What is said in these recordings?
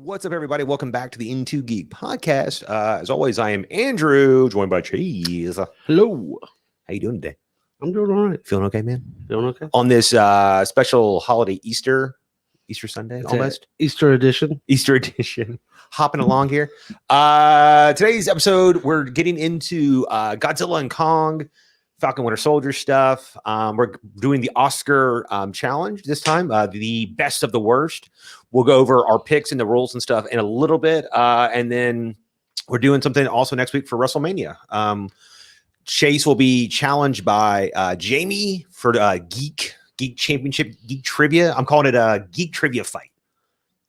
What's up, everybody? Welcome back to the Into Geek podcast. As always, I am Andrew, joined by Cheese. Hello. How you doing today? I'm doing all right. Feeling okay, man? Feeling okay. On this special holiday Easter Sunday, It's almost. Easter edition. Hopping along here. Today's episode, we're getting into Godzilla and Kong, Falcon Winter Soldier stuff. We're doing the Oscar challenge this time, the best of the worst. We'll go over our picks and the rules and stuff in a little bit. And then we're doing something also next week for WrestleMania. Chase will be challenged by Jamie for Geek Championship, Geek Trivia. I'm calling it a Geek Trivia fight.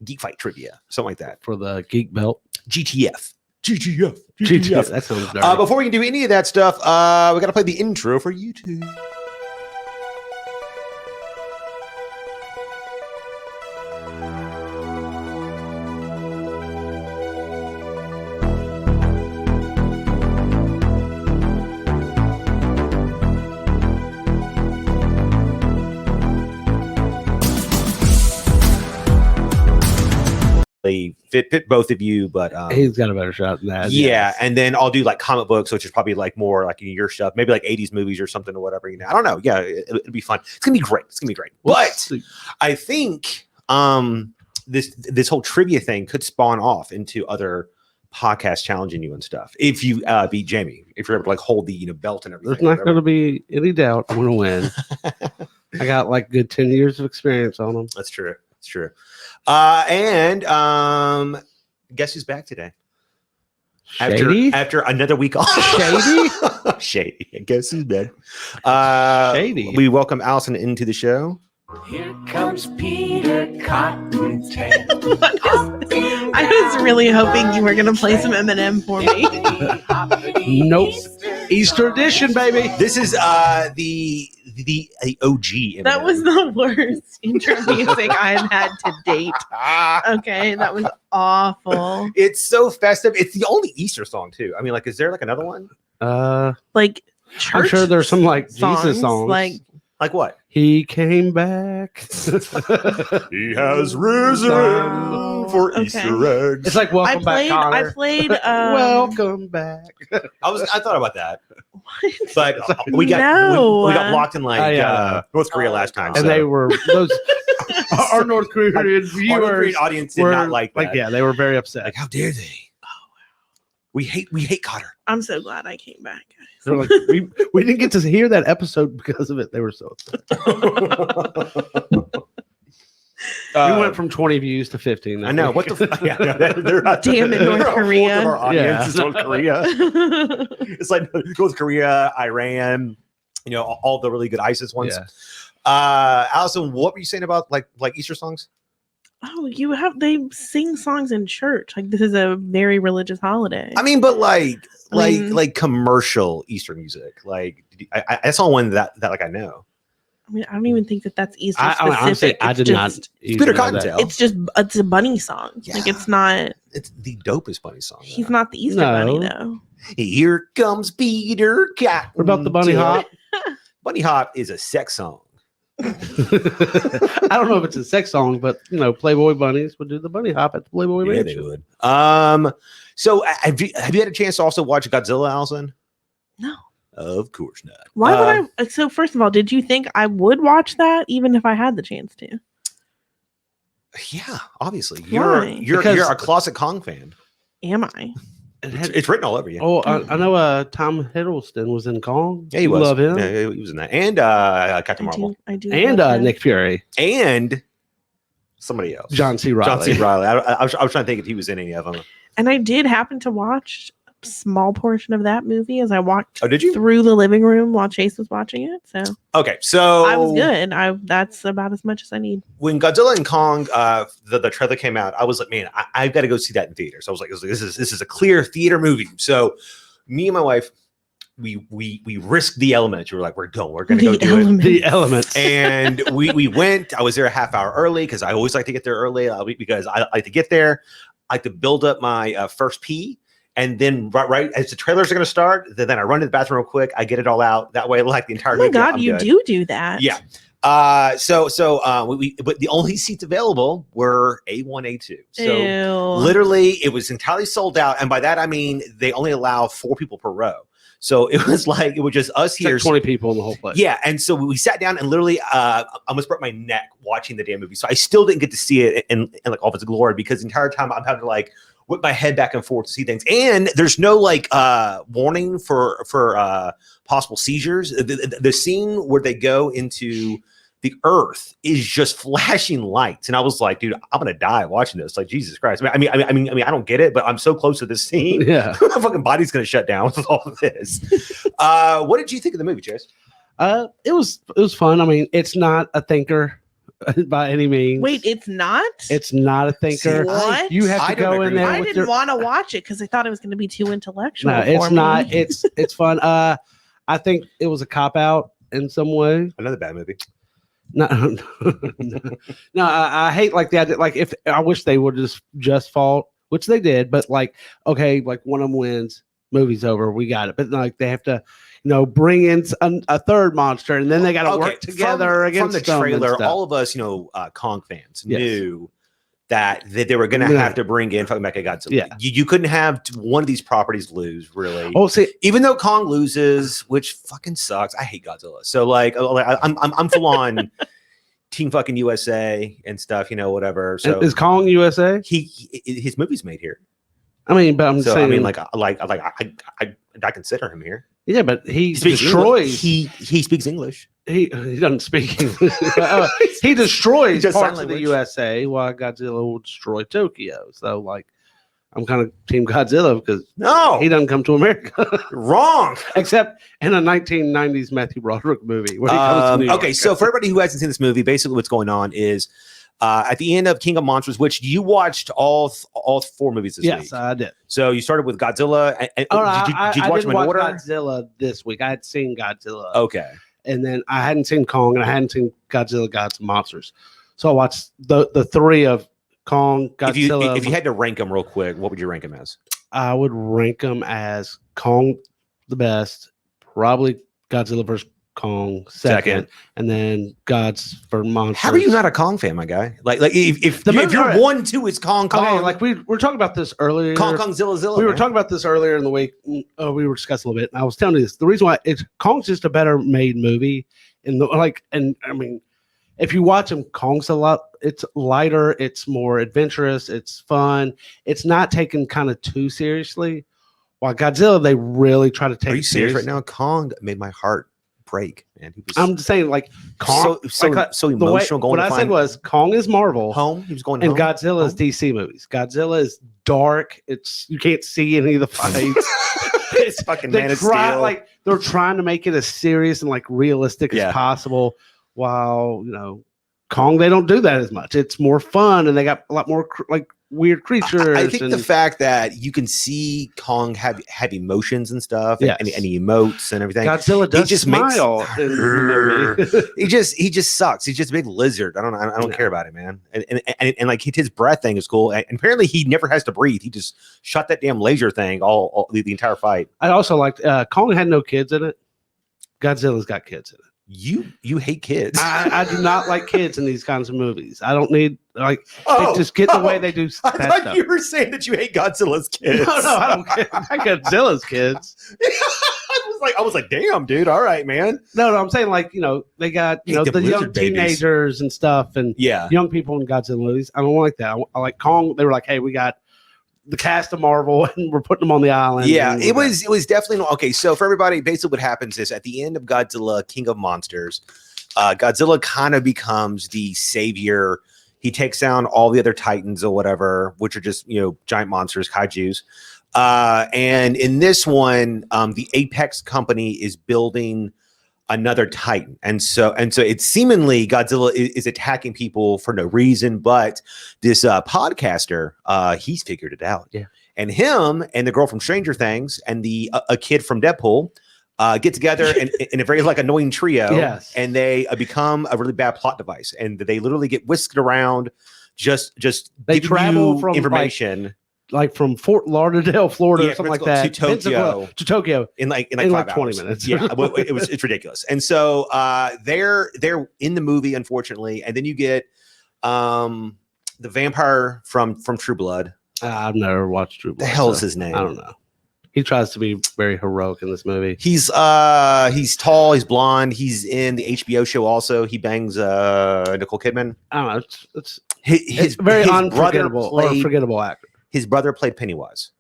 Geek Fight Trivia, something like that. For the Geek Belt. GTF. That sounds dirty. Before we can do any of that stuff, we got to play the intro for YouTube. Fit both of you, but he's got a better shot than that. Yeah, yes. and then I'll do like comic books, which is probably like more like your stuff, maybe like 80s movies or something or whatever. I don't know. Yeah, it'll be fun. It's gonna be great. But I think this whole trivia thing could spawn off into other podcasts challenging you and stuff. If you beat Jamie, if you're able to like hold the belt and everything. There's not going to be any doubt I'm going to win. I got like good 10 years of experience on them. That's true. And guess who's back today? Shady? After another week off. Shady. Guess who's back? Shady. We welcome Allison into the show. Here comes Peter Cottontail. I was really hoping you were going to play some Eminem for me. Nope. Easter edition, baby. This is the OG. Eminem. That was the worst intro music I've had to date. Okay, that was awful. It's so festive. It's the only Easter song too. I mean, like, is there like another one? Like church I'm sure there's some like Jesus songs. Like what? He came back. He has risen for Easter eggs. It's like welcome back, Connor. I played welcome back. I thought about that. What? But we got locked in like North Korea last time. And they were those our North Korean viewers audience did not like that. Like, yeah, they were very upset. Like, how dare they? Oh wow. We hate Cotter. I'm so glad I came back, guys. They're like, we didn't get to hear that episode because of it. They were so upset. We went from 20 views to 15. I know. What the fuck? Damn it, North Korea. Our audience is North Korea. It's like North Korea, Iran, all the really good ISIS ones. Yeah. Allison, what were you saying about like Easter songs? Oh, they sing songs in church. Like, this is a very religious holiday. I mean, but like commercial Easter music. Like, I saw one that like I know. I mean, I don't even think that's Easter specific. I did not. Peter Cottontail. It's a bunny song. Yeah. Like, it's not. It's the dopest bunny song. He's not the Easter bunny though. Here comes Peter Cottontail. What about the bunny hop? Bunny hop is a sex song. I don't know if it's a sex song, but Playboy bunnies would do the bunny hop at the Playboy Mansion. They would. So have you had a chance to also watch Godzilla, Allison? No. Of course not. Why would I? So first of all, did you think I would watch that even if I had the chance to? Yeah, obviously. Why? You're a closet Kong fan. Am I? It's written all over you. Oh, I know. Tom Hiddleston was in Kong. Yeah, he was. Love him. Yeah, he was in that, and Captain Marvel. I do. And Nick Fury. And somebody else. John C. Reilly. I was trying to think if he was in any of them. And I did happen to watch a small portion of that movie as I walked through the living room while Chase was watching it. So okay, so I was good. That's about as much as I need. When Godzilla and Kong, the trailer came out, I was like, man, I've got to go see that in theater. So I was like, this is a clear theater movie. So me and my wife, we risked the elements. We were like, we're going to go do it. The elements. And we went. I was there a half hour early because I always like to get there early because I like to get there. I like to build up my first pee. And then right as the trailers are going to start, then I run to the bathroom real quick. I get it all out. That way, like the entire movie. Oh my God, you do that. Yeah. But the only seats available were A1, A2. So Ew. literally, it was entirely sold out, and by that I mean they only allow 4 people per row. So it was just us here, like 20 people in the whole place. Yeah, and so we sat down and literally, I almost broke my neck watching the damn movie. So I still didn't get to see it in like all of its glory because the entire time I'm having to like whip my head back and forth to see things, and there's no like warning for possible seizures. The scene where they go into the earth is just flashing lights, and I was like, dude, I'm gonna die watching this. Like, Jesus Christ. I mean, I don't get it, but I'm so close to this scene. Yeah. My fucking body's gonna shut down with all of this. What did you think of the movie, Chase? It was fun. I mean, it's not a thinker by any means. Wait, it's not? It's not a thinker. What? You have to go in there. I with didn't want to watch it because I thought it was going to be too intellectual. No, it's not. It's fun. I think it was a cop out in some way. Another bad movie. No, I hate like the idea. Like if I wish they would just fought, which they did, but like okay, like one of them wins, movie's over, we got it. But like they have to, bring in a third monster, and then they got to work together against from the trailer. All of us, Kong fans knew that they were going to have to bring in fucking Mechagodzilla. Yeah, you couldn't have one of these properties lose, really. Oh, see, even though Kong loses, which fucking sucks. I hate Godzilla. So like I'm full on Team fucking USA and stuff, whatever. So is Kong USA? His movie's made here. I mean, but I'm saying, I mean, I consider him here. Yeah, but he destroys. He speaks English. He doesn't speak English. He destroys parts of the USA while Godzilla will destroy Tokyo. So, like, I'm kind of Team Godzilla because he doesn't come to America. Wrong. Except in a 1990s Matthew Broderick movie. Where he comes to New York. Okay, so for everybody who hasn't seen this movie, basically what's going on is at the end of King of Monsters, which you watched all 4 movies this week. Yes, I did. So you started with Godzilla. Did you watch them in order? Godzilla this week. I had seen Godzilla. Okay. And then I hadn't seen Kong, and I hadn't seen Godzilla Gods and Monsters. So I watched the 3 of Kong, Godzilla. If you had to rank them real quick, what would you rank them as? I would rank them as Kong the best, probably Godzilla vs. Kong second, and then Gods for Monsters. How are you not a Kong fan, my guy? Like if your 1, 2 is Kong, okay, like we were talking about this earlier. Zilla. We were talking about this earlier in the week. We were discussing a little bit, and I was telling you this. The reason why Kong's just a better made movie, and I mean, if you watch him, Kong's it's lighter, it's more adventurous, it's fun, it's not taken kind of too seriously. While Godzilla, they really try to take. Are you serious right now? Kong made my heart break, man. I'm just saying, like Kong, so emotional. What I said was Kong is Marvel home. He was going and home. Godzilla is DC movies. Godzilla is dark. You can't see any of the fights. It's fucking Man of Steel. Like they're trying to make it as serious and like realistic as possible. While Kong, they don't do that as much. It's more fun, and they got a lot more like weird creatures. I think the fact that you can see Kong have emotions and stuff, and he emotes and everything. Godzilla does just smile. He just sucks. He's just a big lizard. I don't care about it, man. And like his breath thing is cool. And apparently he never has to breathe. He just shot that damn laser thing all the entire fight. I also liked Kong had no kids in it. Godzilla's got kids in it. You hate kids. I do not like kids in these kinds of movies. I don't need they just get the way they do. I thought stuff. You were saying that you hate Godzilla's kids. No, I don't care. I like Godzilla's kids. I was like, damn, dude. All right, man. No, I'm saying like they got the young teenagers and stuff and young people in Godzilla movies. I don't like that. I like Kong. They were like, hey, we got the cast of Marvel and we're putting them on the island. Yeah, it was definitely okay. So for everybody, basically what happens is at the end of Godzilla, King of Monsters, Godzilla kind of becomes the savior. He takes down all the other Titans or whatever, which are just giant monsters, kaijus. And in this one, the Apex company is building another Titan, and so it's seemingly Godzilla is attacking people for no reason, but this podcaster he's figured it out, and him and the girl from Stranger Things and a kid from Deadpool get together in a very like annoying trio, and they become a really bad plot device, and they literally get whisked around. Just they give travel you from information. like from Fort Lauderdale, Florida, Yeah, or something like Pensacola that, to Tokyo. To Tokyo in like 20 hours. minutes. Yeah, it's ridiculous. And so they're in the movie, unfortunately, and then you get the vampire from True Blood. I've never watched True Blood. The hell is his name? I don't know. He tries to be very heroic in this movie. He's tall, he's blonde, he's in the HBO show also. He bangs Nicole Kidman. I don't know. It's His very his unforgettable brother or forgettable actor. His brother played Pennywise.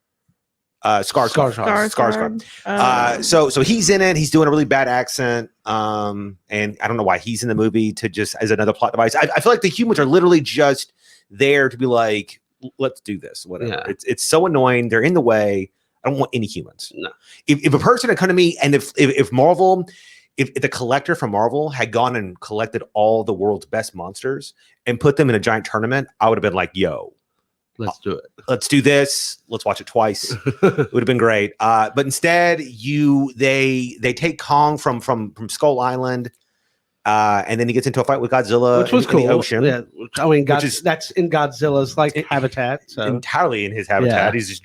Skarsgård. Skarsgård. So he's in it. He's doing a really bad accent. And I don't know why he's in the movie to just as another plot device. I feel like the humans are literally just there to be like, let's do this, whatever. Yeah. It's so annoying. They're in the way. I don't want any humans. No. If a person had come to me and if Marvel, if the collector from Marvel had gone and collected all the world's best monsters and put them in a giant tournament, I would have been like, yo, Let's do it. let's do this. Let's watch it twice. It would have been great. But instead, they take Kong from Skull Island, and then he gets into a fight with Godzilla, Which was in cool. the ocean. Yeah, I mean, that's in Godzilla's like habitat. So Entirely in his habitat. Yeah. He's just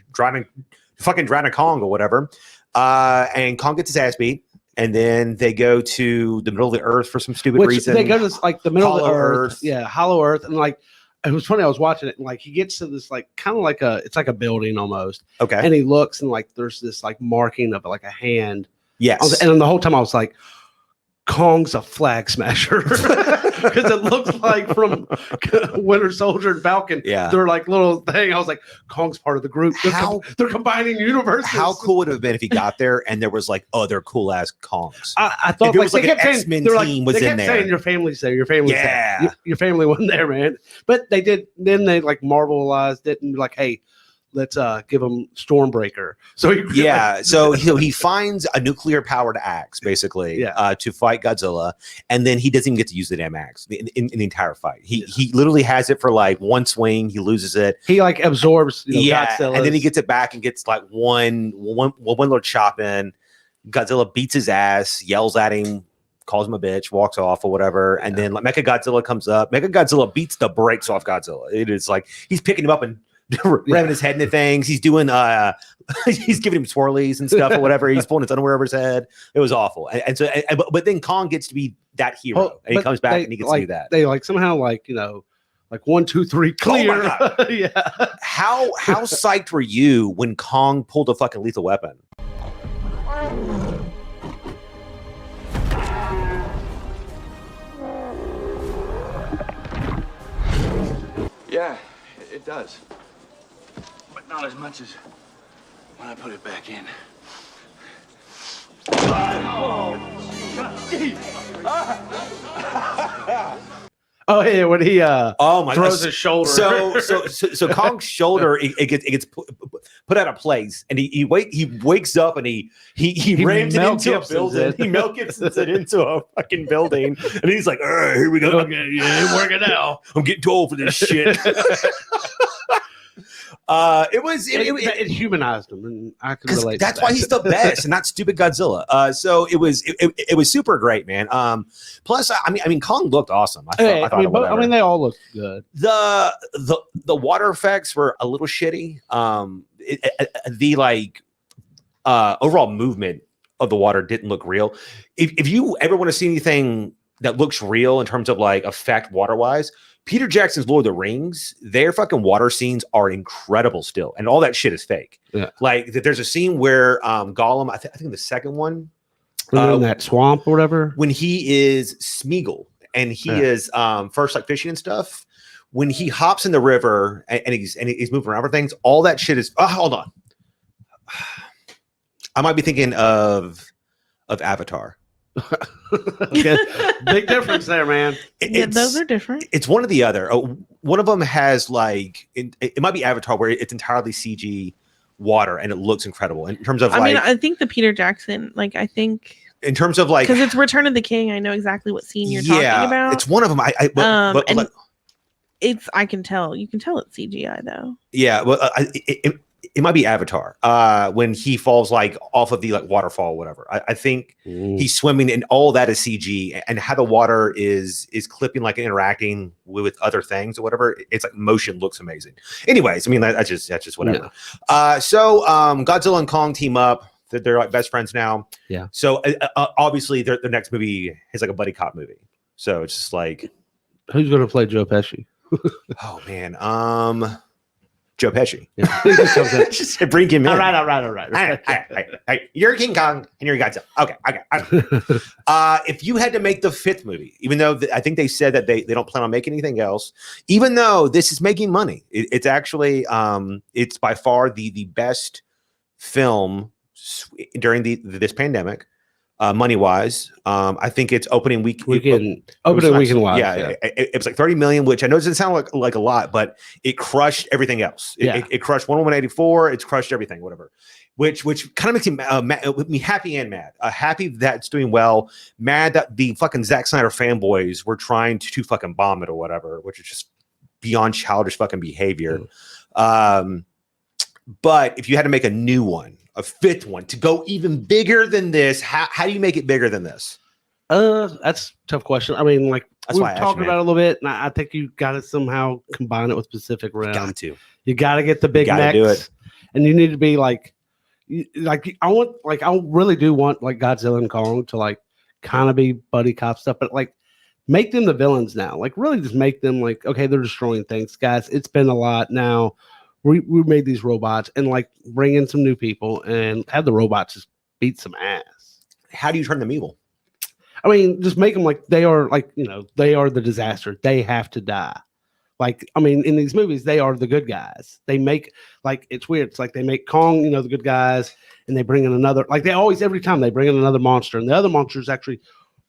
fucking drowning Kong or whatever. And Kong gets his ass beat. And then they go to the middle of the earth for some stupid reason. They go to like the middle of the Hollow earth. Earth. Yeah, hollow earth. And like, it was funny. I was watching it and like he gets to this like kind of like it's like a building almost. Okay. And he looks and like there's this like marking of like a hand. Yes. And then the whole time I was like, Kong's a flag smasher because it looks like from Winter Soldier and Falcon. Yeah. They're like little thing. I was like, Kong's part of the group. They're combining universes. How cool would it have been if he got there and there was like other cool ass Kongs? I thought If it like was they like kept an saying, X-Men they're like, team was they in kept there. saying your family's there. Your family's Yeah. there. Your family wasn't there, man. But they did. Then they like marvelized it and like, hey, let's give him Stormbreaker. So he finds a nuclear powered axe basically to fight Godzilla, and then he doesn't even get to use the damn axe in the entire fight. He literally has it for like one swing, he loses it. He like absorbs Godzilla, and then he gets it back and gets like one little chop in. Godzilla beats his ass, yells at him, calls him a bitch, walks off or whatever, and then like Mechagodzilla comes up. Mechagodzilla beats the brakes off Godzilla. It is like he's picking him up and ramming his head into things. He's doing he's giving him swirlies and stuff or whatever. He's pulling his underwear over his head. It was awful. But then Kong gets to be that hero, and he comes back and he gets to do that. They like somehow like like 1, 2, 3 clear. Oh my God. Yeah. How psyched were you when Kong pulled a fucking lethal weapon? Yeah, it does. But not as much as when I put it back in. Oh yeah, when he throws his shoulder. So Kong's shoulder it gets put out of place, and he wakes up and he rams it into a building. He Mel Gibson's it into a fucking building, and he's like, "All right, here we go. Okay, yeah, it's working out. I'm getting too old for this shit." It humanized him, and I can relate. That's why he's the best, and not stupid Godzilla. So it was super great, man. Plus, I mean, Kong looked awesome. I thought they all looked good. The water effects were a little shitty. The overall movement of the water didn't look real. If you ever want to see anything that looks real in terms of like effect water wise, Peter Jackson's Lord of the Rings, their fucking water scenes are incredible still, and all that shit is fake. Yeah. Like there's a scene where Gollum, I think the second one, in that swamp or whatever, when he is Smeagol and he is first like fishing and stuff. When he hops in the river and he's moving around for things, all that shit is. Hold on, I might be thinking of Avatar. Okay. Big difference there, man. Those are different. It's one or the other. One of them has like it might be Avatar, where it's entirely CG water and it looks incredible in terms of. I think the Peter Jackson, in terms of like, because it's Return of the King. I know exactly what scene you're talking about. It's one of them. I can tell. You can tell it's CGI though. Yeah, well, it might be Avatar when he falls like off of the like waterfall or whatever. I think he's swimming and all that is CG, and how the water is clipping like interacting with other things or whatever. It's like motion looks amazing. Anyways, I mean that's just whatever. So Godzilla and Kong team up. They're like best friends now. Yeah. So obviously their next movie is like a buddy cop movie. So it's just like, who's going to play Joe Pesci? Oh man, Joe Pesci. Yeah. Just bring him in. All right. You're King Kong and you're Godzilla. Okay. If you had to make the 5th movie, even though I think they said that they don't plan on making anything else, even though this is making money, it's actually it's by far the best film during this pandemic. Money wise, I think it's opening weekend wise. Yeah, it was like 30 million, which I know doesn't sound like a lot, but it crushed everything else. It crushed Wonder Woman 84. It's crushed everything, whatever. Which kind of makes me happy and mad. Happy that it's doing well. Mad that the fucking Zack Snyder fanboys were trying to fucking bomb it or whatever, which is just beyond childish fucking behavior. But if you had to make a new one, a 5th one to go even bigger than this, how do you make it bigger than this? That's a tough question. I mean, like that's we were talking about it a little bit, and I think you got to somehow combine it with Pacific Rim. You got to get the big mechs, do it, and you need to be I really do want like Godzilla and Kong to like kind of be buddy cop stuff, but like make them the villains now. Like really just make them like, okay, they're destroying things, guys. It's been a lot now. We made these robots and like bring in some new people and have the robots just beat some ass. How do you turn them evil? I mean, just make them like they are they are the disaster. They have to die. Like, I mean, in these movies, they are the good guys. They make like, it's weird. It's like they make Kong, the good guys, and they bring in another, like they always, every time they bring in another monster, and the other monster is actually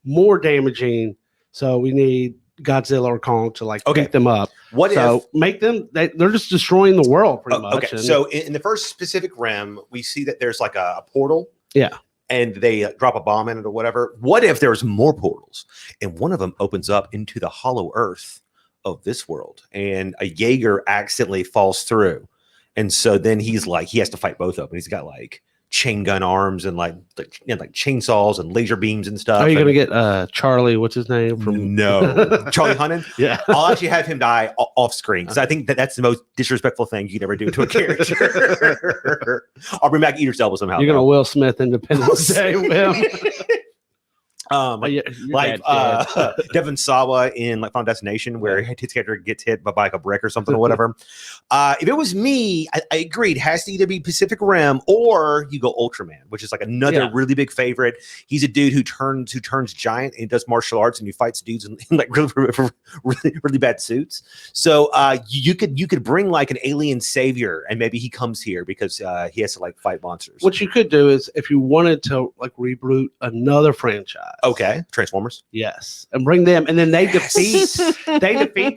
more damaging. So we need Godzilla or Kong to like beat them up. Make them, they're just destroying the world pretty much. Okay. So in the first Pacific Rim, we see that there's like a portal. Yeah. And they drop a bomb in it or whatever. What if there's more portals and one of them opens up into the hollow earth of this world and a Jaeger accidentally falls through? And so then he's like, he has to fight both of them. He's got like chain gun arms and like chainsaws and laser beams and stuff. Are you gonna get Charlie? What's his name? Charlie Hunnam. Yeah, I'll actually have him die off screen because I think that's the most disrespectful thing you can ever do to a character. I'll bring back Idris Elba somehow. You're gonna Will Smith Independence Day with him. Devon Sawa in like Final Destination, where his character gets hit by like a brick or something or whatever. If it was me, I agreed. It has to either be Pacific Rim or you go Ultraman, which is like another really big favorite. He's a dude who turns giant and he does martial arts and he fights dudes in like really bad suits. So you could bring like an alien savior and maybe he comes here because he has to like fight monsters. What you could do is if you wanted to like reboot another franchise. Okay, Transformers. Yes, and bring them, and then they defeat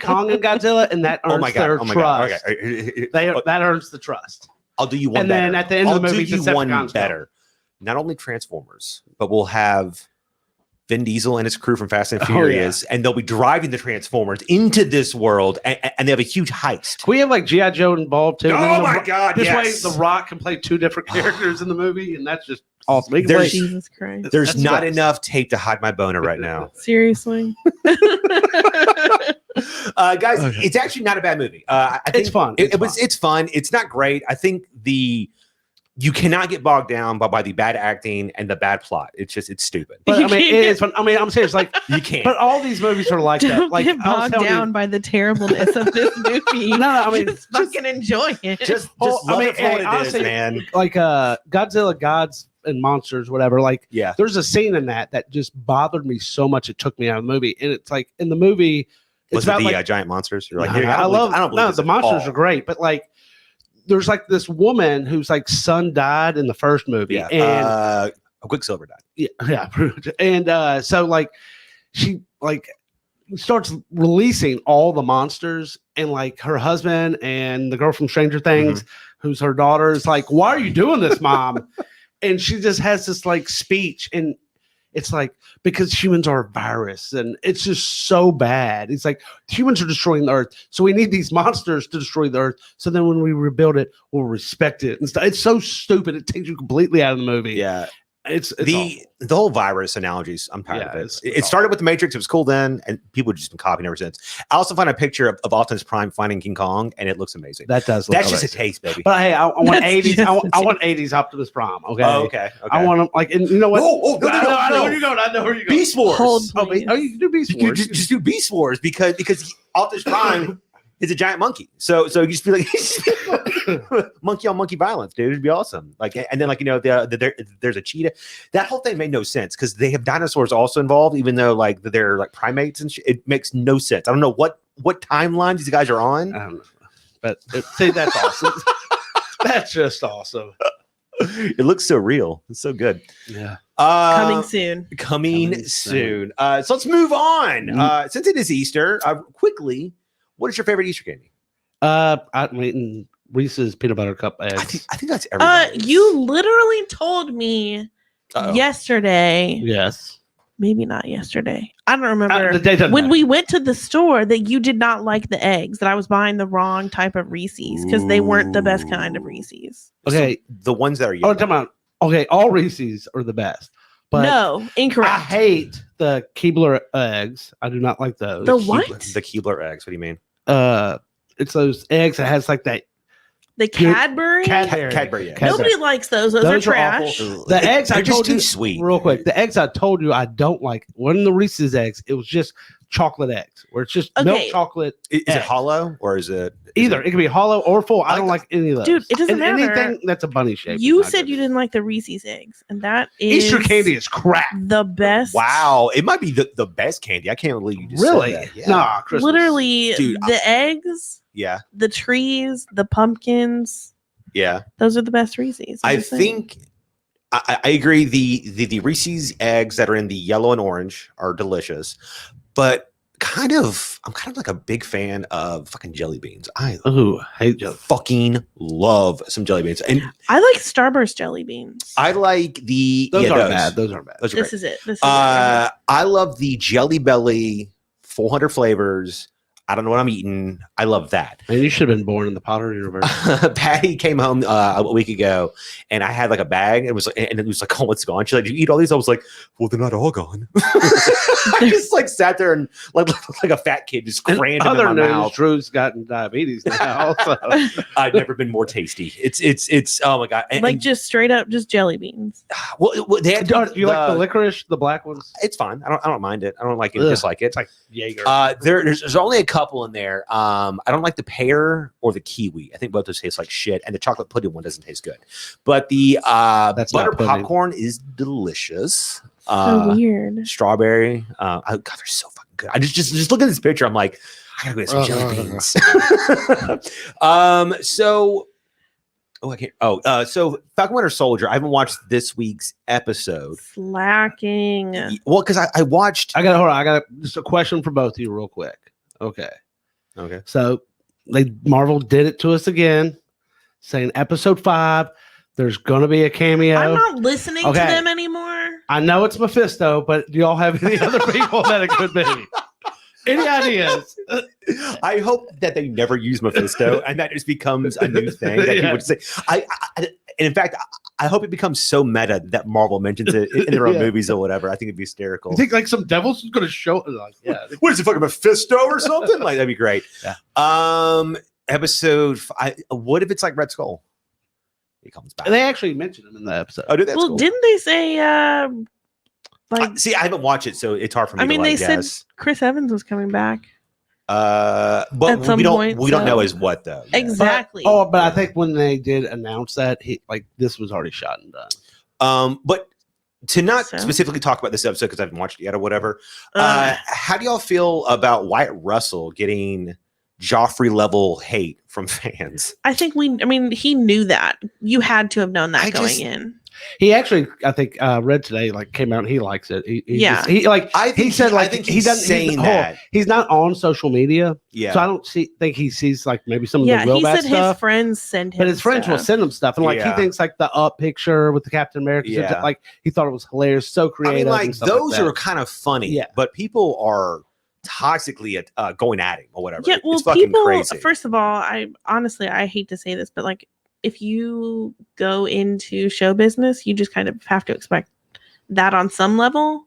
Kong and Godzilla, and that earns their trust. Okay. That earns the trust. I'll do you one. And better. then at the end of the movie, do you one better. Not only Transformers, but we'll have Vin Diesel and his crew from Fast and Furious, and they'll be driving the Transformers into this world, and they have a huge heist. Can we have like G.I. Joe involved too? Oh my God! This way, The Rock can play 2 different characters in the movie, and that's just awesome. Jesus Christ! There's not enough tape to hide my boner right now. Seriously, guys, it's actually not a bad movie. I think it's fun. It's fun. It's not great. I think you cannot get bogged down by the bad acting and the bad plot. It's stupid. But I mean, it is fun. I mean, I'm serious. Like you can't. But all these movies are like that. Like get bogged down by the terribleness of this movie. No, I mean, just fucking enjoy it. Just love it for what it is, man. Like Godzilla, Gods and Monsters, whatever. Like, there's a scene in that just bothered me so much it took me out of the movie. And it's like in the movie, was it the giant monsters? You're like, I don't believe the monsters are great, but like. There's like this woman whose like son died in the first movie, and Quicksilver died. Yeah, and so like she like starts releasing all the monsters, and like her husband and the girl from Stranger Things, who's her daughter, is like, "Why are you doing this, Mom?" And she just has this like speech, and it's like because humans are a virus and it's just so bad. It's like humans are destroying the earth, so we need these monsters to destroy the earth. So then when we rebuild it, we'll respect it and stuff. It's so stupid. It takes you completely out of the movie. Yeah. It's the whole virus analogies. I'm tired of it. It's It started with the Matrix. It was cool then, and people have just been copying ever since. I also find a picture of Optimus Prime finding King Kong, and it looks amazing. That does. Look That's just a amazing. taste, baby. But hey, I want That's 80s. just I want 80s Optimus Prime. Okay. Oh, okay. I want them like, and you know what? Oh, no, I know no. where you're going. I know where you're going. Beast Wars. Hold, Oh, please. you can do Beast You Wars. just do Beast Wars because Optimus Prime is a giant monkey. So you just feel like monkey on monkey violence, dude. It'd be awesome. Like, and then like there's a cheetah. That whole thing made no sense because they have dinosaurs also involved, even though like they're like primates and shit. It makes no sense. I don't know what timeline these guys are on. I don't know, but see, that's awesome. That's just awesome. It looks so real. It's so good. Yeah. Coming soon. Coming soon. So let's move on. Since it is Easter, quickly, what is your favorite Easter candy? I'm eating Reese's peanut butter cup eggs. I think that's everybody. You literally told me yesterday. Yes. Maybe not yesterday. I don't remember. The day doesn't When matter. we went to the store that you did not like the eggs, that I was buying the wrong type of Reese's because they weren't the best kind of Reese's. Okay. So the ones that are Oh, yellow. talking about. Okay, all Reese's are the best. But No, incorrect. I hate the Keebler eggs. I do not like those. The what? The Keebler eggs. What do you mean? It's those eggs that has like that The Cadbury? Cadbury eggs. Nobody likes those. Those are trash. awful. The eggs I They're just told too you, sweet. real quick. The eggs I told you I don't like wasn't the Reese's eggs. It was just chocolate eggs, where it's just milk Okay. chocolate. Is it eggs. hollow or is it Either it can be hollow or full. I don't like any of those. Dude, it doesn't And matter. Anything that's a bunny shape. You is not said good. you didn't like the Reese's eggs, and that is Easter candy is crap. the best. Wow, it might be the best candy. I can't believe you just Really? said that. Yeah. Nah, Christmas. Literally, Dude, the eggs, Yeah. the trees, the pumpkins. Yeah. Those are the best Reese's. I'm I just saying. think I agree. The Reese's eggs that are in the yellow and orange are delicious, but I'm kind of like a big fan of fucking jelly beans. I Hate jelly. fucking love some jelly beans, and I like Starburst jelly beans. I like the Those yeah, aren't bad. Those aren't bad. Those are This great. is it. This is I love the Jelly Belly 400 flavors. I don't know what I'm eating. I love that. Man, you should have been born in the Potter universe. Patty came home a week ago, and I had like a bag. And it was like, oh, it's gone. She's like, "Did you eat all these?" I was like, "Well, they're not all gone." I just like sat there and like a fat kid just crammed them Other in my news, mouth. Drew's gotten diabetes now. Also. I've never been more tasty. It's oh my god. like just straight up just jelly beans. well, they had Do you like the licorice, the black ones? It's fine. I don't mind it. I don't like it. Ugh. Dislike it. It's like Jaeger. There's only a couple in there. I don't like the pear or the kiwi. I think both those taste like shit, and the chocolate pudding one doesn't taste good. But the That's butter not pudding. popcorn is delicious. So weird. Strawberry. God, they're so fucking good. I just look at this picture. I'm like, I gotta go get some jelly beans. So Falcon Winter Soldier. I haven't watched this week's episode. Slacking. Well, because I watched. I got just a question for both of you, real quick. Okay. So Marvel did it to us again, saying episode 5, there's gonna be a cameo. I'm not listening to Okay. them anymore. I know it's Mephisto, but do y'all have any other people that it could be? Any ideas? I hope that they never use Mephisto, and that just becomes a new thing that people would say. And in fact, I hope it becomes so meta that Marvel mentions it in their own Yeah. movies or whatever. I think it'd be hysterical. You think like some devil's going to show? Like, yeah. What is it, fucking Mephisto or something? Like that'd be great. Yeah. Episode 5. What if it's like Red Skull? He comes back. They actually mentioned him in the episode. Oh, dude, that's Well, cool. didn't they say like See, I haven't watched it, so it's hard for me. I mean to, they like, said guess. Chris Evans was coming back. But at some we don't point, we don't so- know as what though. Yeah. Exactly. But I think when they did announce that, this was already shot and done. But to not So? specifically talk about this episode because I haven't watched it yet or whatever. How do y'all feel about Wyatt Russell getting Joffrey level hate from fans? I think he knew that. You had to have known that I going just- in. He actually, I think, read today, like came out and he likes it. Yeah. He said like I think he doesn't saying that. He's not on social media. Yeah. So I don't think he sees like maybe some of the real he bad said stuff. his friends send him, But his friends will send him stuff, and like he thinks like the up picture with the Captain America, like he thought it was hilarious, so creative. I mean, like those are kind of funny, but people are toxically going at him or whatever. Yeah, well, it's fucking people. crazy. First of all, I hate to say this, but like if you go into show business, you just kind of have to expect that on some level.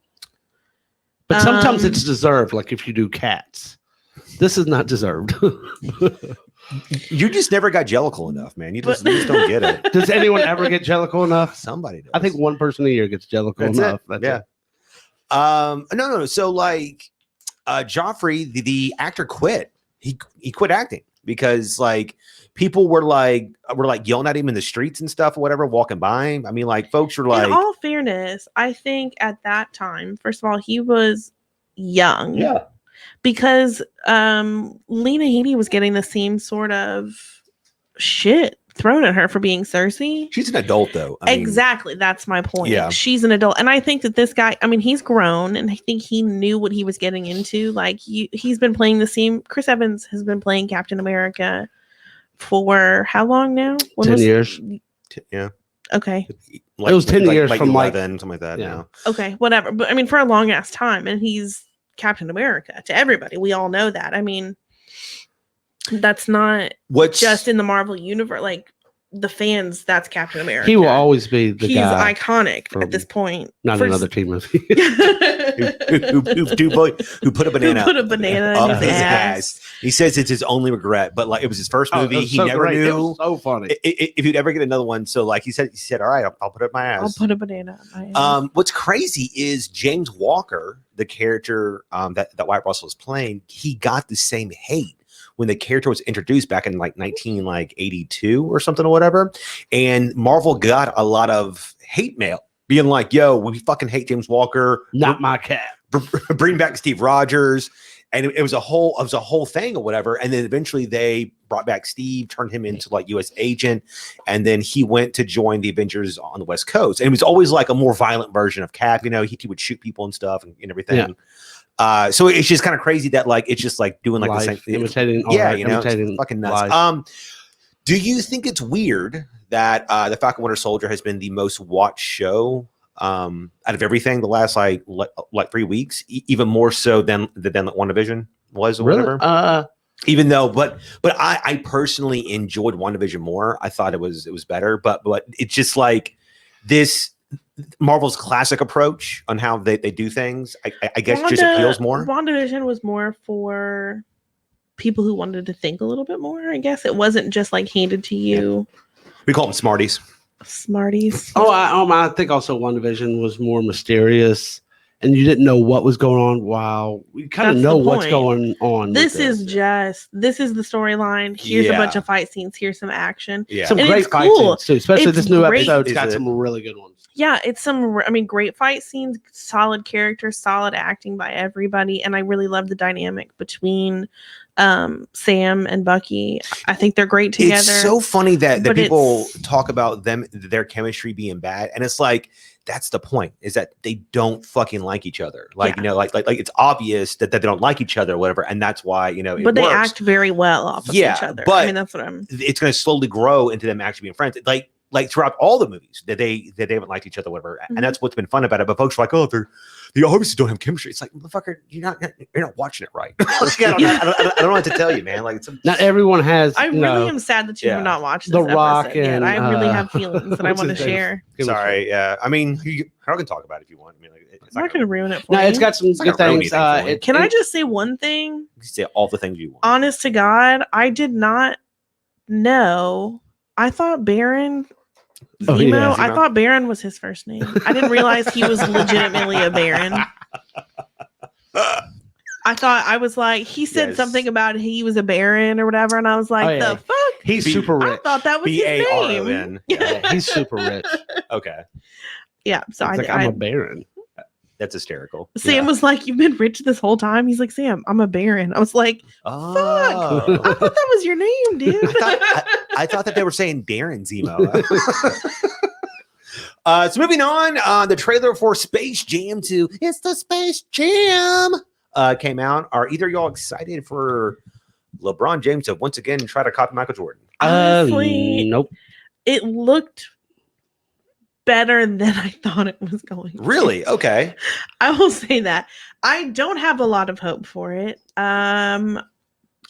But sometimes it's deserved. Like if you do Cats, this is not deserved. You just never got jellicle enough, man. You just don't get it. Does anyone ever get jellicle enough? Somebody does. I think one person a year gets jellicle enough. That's it. No. So like, Joffrey, the actor, quit. He quit acting because like people were like yelling at him in the streets and stuff or whatever, walking by him. I mean, like folks were like. In all fairness, I think at that time, first of all, he was young. Yeah. Because Lena Headey was getting the same sort of shit thrown at her for being Cersei. She's an adult, though. Exactly. That's my point. Yeah. She's an adult. And I think that this guy, I mean, he's grown and I think he knew what he was getting into. Like, he's been playing the same. Chris Evans has been playing Captain America for how long now? 10 years. Yeah. Okay. Like, it was 10 years from 11, something like that. Yeah. Okay. Whatever. But I mean, for a long ass time. And he's Captain America to everybody. We all know that. I mean, that's not just in the Marvel universe. Like the fans, that's Captain America. He will always be the guy. He's iconic at this point. Not another team movie. who put a banana up his ass. He says it's his only regret, but like it was his first movie. He never knew. It was so funny. If he'd ever get another one. So like he said, all right, I'll put it up my ass. I'll put a banana up my ass. What's crazy is James Walker, the character that Wyatt Russell is playing, he got the same hate when the character was introduced back in like 1982 or something or whatever. And Marvel got a lot of hate mail being like, yo, we fucking hate James Walker. Not my cat. Bring back Steve Rogers. And it was a whole thing or whatever. And then eventually they brought back Steve, turned him into like U.S. agent. And then he went to join the Avengers on the West Coast. And it was always like a more violent version of Cap. You know, he would shoot people and stuff and everything. Yeah. So it's just kind of crazy that like it's just like doing like the same imitating. Imitating fucking nuts. Do you think it's weird that the Falcon Winter Soldier has been the most watched show out of everything the last like 3 weeks, even more so than WandaVision was or whatever? Even though, but I personally enjoyed WandaVision more. I thought it was better, but it's just like this. Marvel's classic approach on how they do things, I guess, just appeals more. WandaVision was more for people who wanted to think a little bit more. I guess it wasn't just like handed to you. We call them Smarties. Oh, I think also WandaVision was more mysterious, and you didn't know what was going on. Wow, we kind of know what's going on. This is the storyline. Here's a bunch of fight scenes. Here's some action. Yeah, some great fight scenes too. Especially this new episode's got some really good ones. Yeah, it's great fight scenes, solid characters, solid acting by everybody, and I really love the dynamic between Sam and Bucky. I think they're great together. It's so funny that people talk about their chemistry being bad, and it's like that's the point, is that they don't fucking like each other. Like, you know, like it's obvious that they don't like each other or whatever, and that's why, you know, but they act very well off of each other. But I mean, that's what it's going to slowly grow into them actually being friends. Like throughout all the movies that they haven't liked each other, whatever, and that's what's been fun about it. But folks are like, oh, they obviously don't have chemistry. It's like, motherfucker, you're not watching it right. I don't know what to tell you, man. Like, not everyone has. I really am sad that you have not watched this The Rock episode yet. I really have feelings that I want to share. Sorry, yeah. I mean, I can talk about it if you want. I mean, like, it's not going to ruin it for you. No, it's got some good things. Can I just say one thing? You can say all the things you want. Honest to God, I did not know. I thought Baron. Zemo? I thought Baron was his first name. I didn't realize he was legitimately a Baron. I was like, he said something about he was a Baron or whatever, and I was like, the fuck? He's super rich. I thought that was his name. Yeah, he's super rich. Okay. Yeah, so I'm a Baron. That's hysterical. Sam was like, you've been rich this whole time? He's like, Sam, I'm a Baron. I was like, fuck. I thought that was your name, dude. I thought that they were saying Darren Zemo. So moving on, the trailer for Space Jam 2, It's the Space Jam, came out. Are either of y'all excited for LeBron James to once again try to copy Michael Jordan? Honestly, Nope. It looked better than I thought it was going to. Really? Okay. I will say that. I don't have a lot of hope for it. But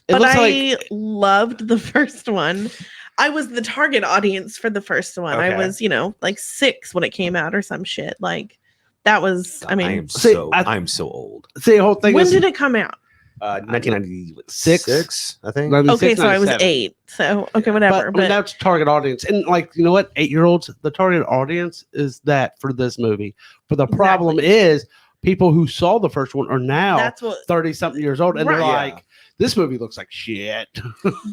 looks I loved the first one. I was the target audience for the first one. Okay. I was, like 6 when it came out or some shit. Like that was, I mean, I'm so old. See, the whole thing when is, did it come out? 1996, I think. 96, Okay, so I was 97. 8. So okay, whatever. But that's target audience, and you know what? 8-year-olds, the target audience is that for this movie. But the problem is, people who saw the first one are now that's what 30-something years old, and they're Right. like, "This movie looks like shit."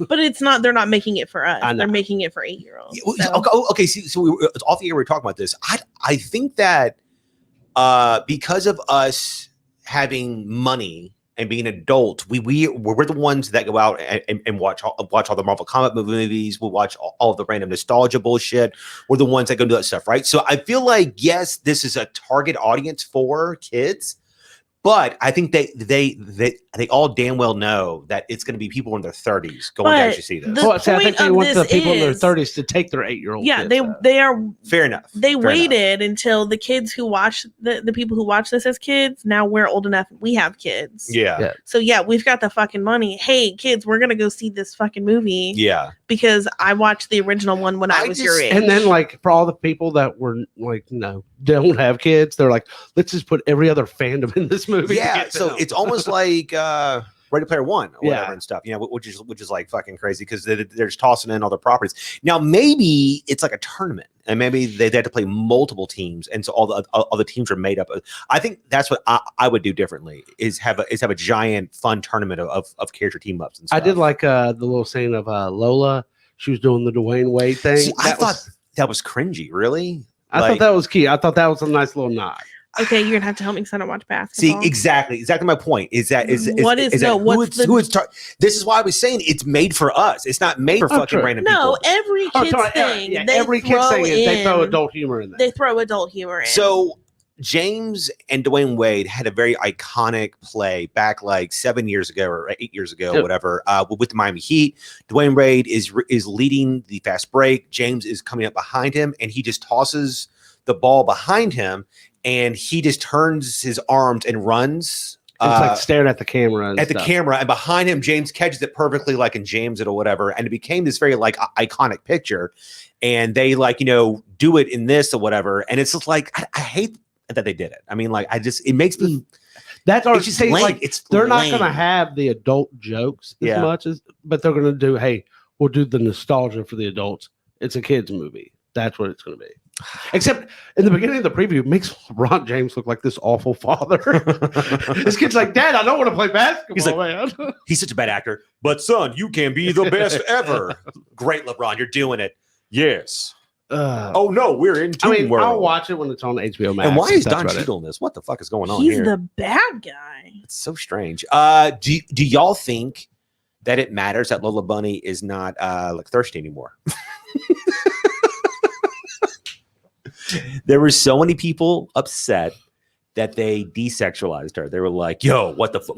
But it's not. They're not making it for us. I know. They're making it for 8-year-olds. Okay. So we were off the air. We were talking about this. I think that because of us having money and being adults, we're the ones that go out and watch all the Marvel comic movies. We watch all the random nostalgia bullshit. We're the ones that go do that stuff, right? So I feel like, yes, this is a target audience for kids, but I think they all damn well know that it's going to be people in their 30s going to actually see this. I think they want the people in their 30s to take their 8-year-old. Yeah, kids. they are. Fair enough. They Fair waited until the kids who watch the people who watch this as kids. Now we're old enough. We have kids. Yeah. So yeah, we've got the fucking money. Hey, kids, we're gonna go see this fucking movie. Yeah. Because I watched the original one when I was your age. And then for all the people that were don't have kids, they're like, let's just put every other fandom in this movie. Yeah. So it's almost like Ready Player One or whatever Yeah. and stuff, which is like fucking crazy because they're just tossing in all the properties. Now maybe it's like a tournament, and maybe they had to play multiple teams, and so all the teams are made up. I think that's what I would do differently is have a giant fun tournament of character team ups and stuff. I did like the little scene of Lola. She was doing the Dwayne Wade thing. See, I thought that was cringy. Really, I thought that was key. I thought that was a nice little nod. Okay, you're gonna have to help me because I don't watch basketball. See, exactly my point. This is why I was saying it's made for us. It's not made for fucking random people. No, every kid's thing. Every kid's thing is they throw adult humor in there. They throw adult humor in. So James and Dwayne Wade had a very iconic play back like 7 years ago or 8 years ago, whatever, with the Miami Heat. Dwayne Wade is leading the fast break. James is coming up behind him, and he just tosses the ball behind him, and he just turns his arms and runs. It's like staring at the camera. The camera, and behind him, James catches it perfectly, like in James it or whatever, and it became this very like iconic picture. And they do it in this or whatever, and it's just like I hate that they did it. I mean, like it makes me. That's our just lame. They're not going to have the adult jokes as much but they're going to do. Hey, we'll do the nostalgia for the adults. It's a kids movie. That's what it's going to be. Except in the beginning of the preview, it makes LeBron James look like this awful father. This kid's like, Dad, I don't want to play basketball. He's like, man. He's such a bad actor. But son, you can be the best ever. Great, LeBron, you're doing it. Yes. Oh no, we're in Toon World. I'll watch it when it's on HBO Max. And why is Don Cheadle in this? What the fuck is going on here? He's the bad guy. It's so strange. Do y'all think that it matters that Lola Bunny is not like thirsty anymore? There were so many people upset that they desexualized her. They were like, yo, what the fuck?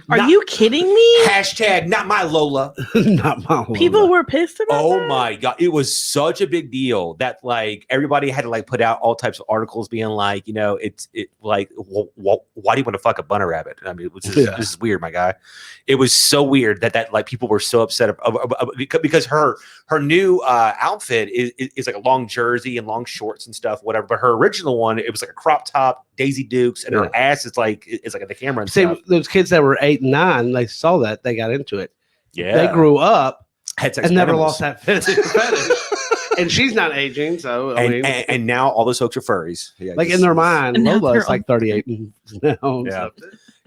Are you kidding me? Hashtag not my Lola. Not my Lola. People were pissed about that? My God. It was such a big deal that like everybody had to like put out all types of articles being like, it's like, why do you want to fuck a bunny rabbit? I mean, this is weird, my guy. It was so weird that like people were so upset because her new outfit is like a long jersey and long shorts and stuff, whatever. But her original one, it was like a crop top, Daisy Dukes, and her ass is like at the camera and stuff. Those kids that were 8 and 9, they saw that, they got into it. Yeah, they grew up had sex and never lost that fetish. And she's not aging, so and now all those folks are furries. Yeah, like in their mind, Lola's like 38 now. Yeah.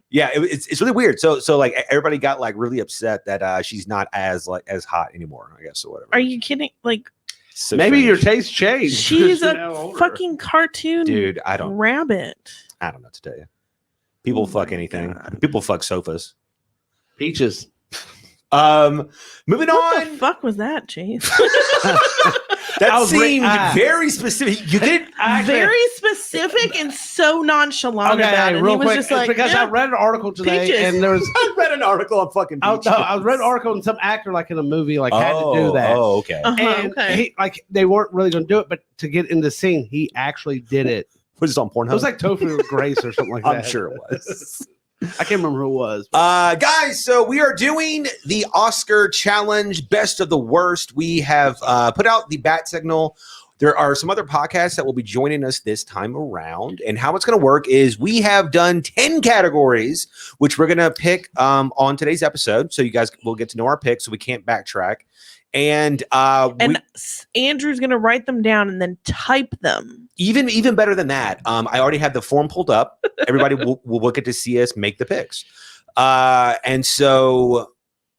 Yeah, it's really weird. So like everybody got like really upset that she's not as hot anymore, I guess, or whatever. Are you kidding? Like so maybe strange. your taste changed. She's a fucking cartoon dude. rabbit. I don't know what to tell you. People fuck anything. God. People fuck sofas. Peaches. Moving on. What the fuck was that, Chase? That seemed very specific. You did very specific and so nonchalant about it. Real he was quick, just like, because I read an article today, and there was I read an article on fucking. I read an article and some actor like in a movie had to do that. Oh, okay. And he, like they weren't really going to do it, but to get in the scene, he actually did it. Was it on Pornhub? It was like Tofu Grace or something like that. I'm sure it was. I can't remember who it was. Guys, so we are doing the Oscar challenge, best of the worst. We have put out the bat signal. There are some other podcasts that will be joining us this time around. And how it's going to work is we have done 10 categories, which we're going to pick on today's episode. So you guys will get to know our picks so we can't backtrack. And Andrew's going to write them down and then type them. Even better than that, I already have the form pulled up. Everybody will get to see us make the picks. And so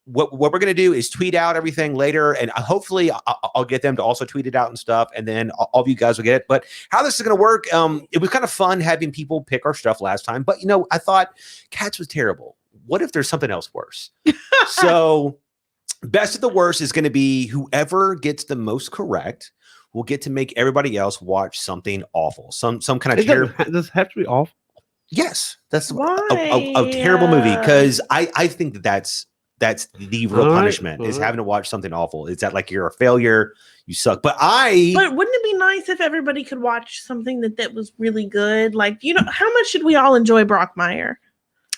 what we're going to do is tweet out everything later, and hopefully I'll get them to also tweet it out and stuff, and then all of you guys will get it. But how this is going to work, it was kind of fun having people pick our stuff last time. But, I thought Cats was terrible. What if there's something else worse? So best of the worst is going to be whoever gets the most correct will get to make everybody else watch something awful. Some kind of terrible. Does it have to be awful? Yes, that's a terrible movie, because I think that's the real punishment is having to watch something awful. It's that like you're a failure, you suck. But wouldn't it be nice if everybody could watch something that was really good? Like, how much did we all enjoy Brockmire?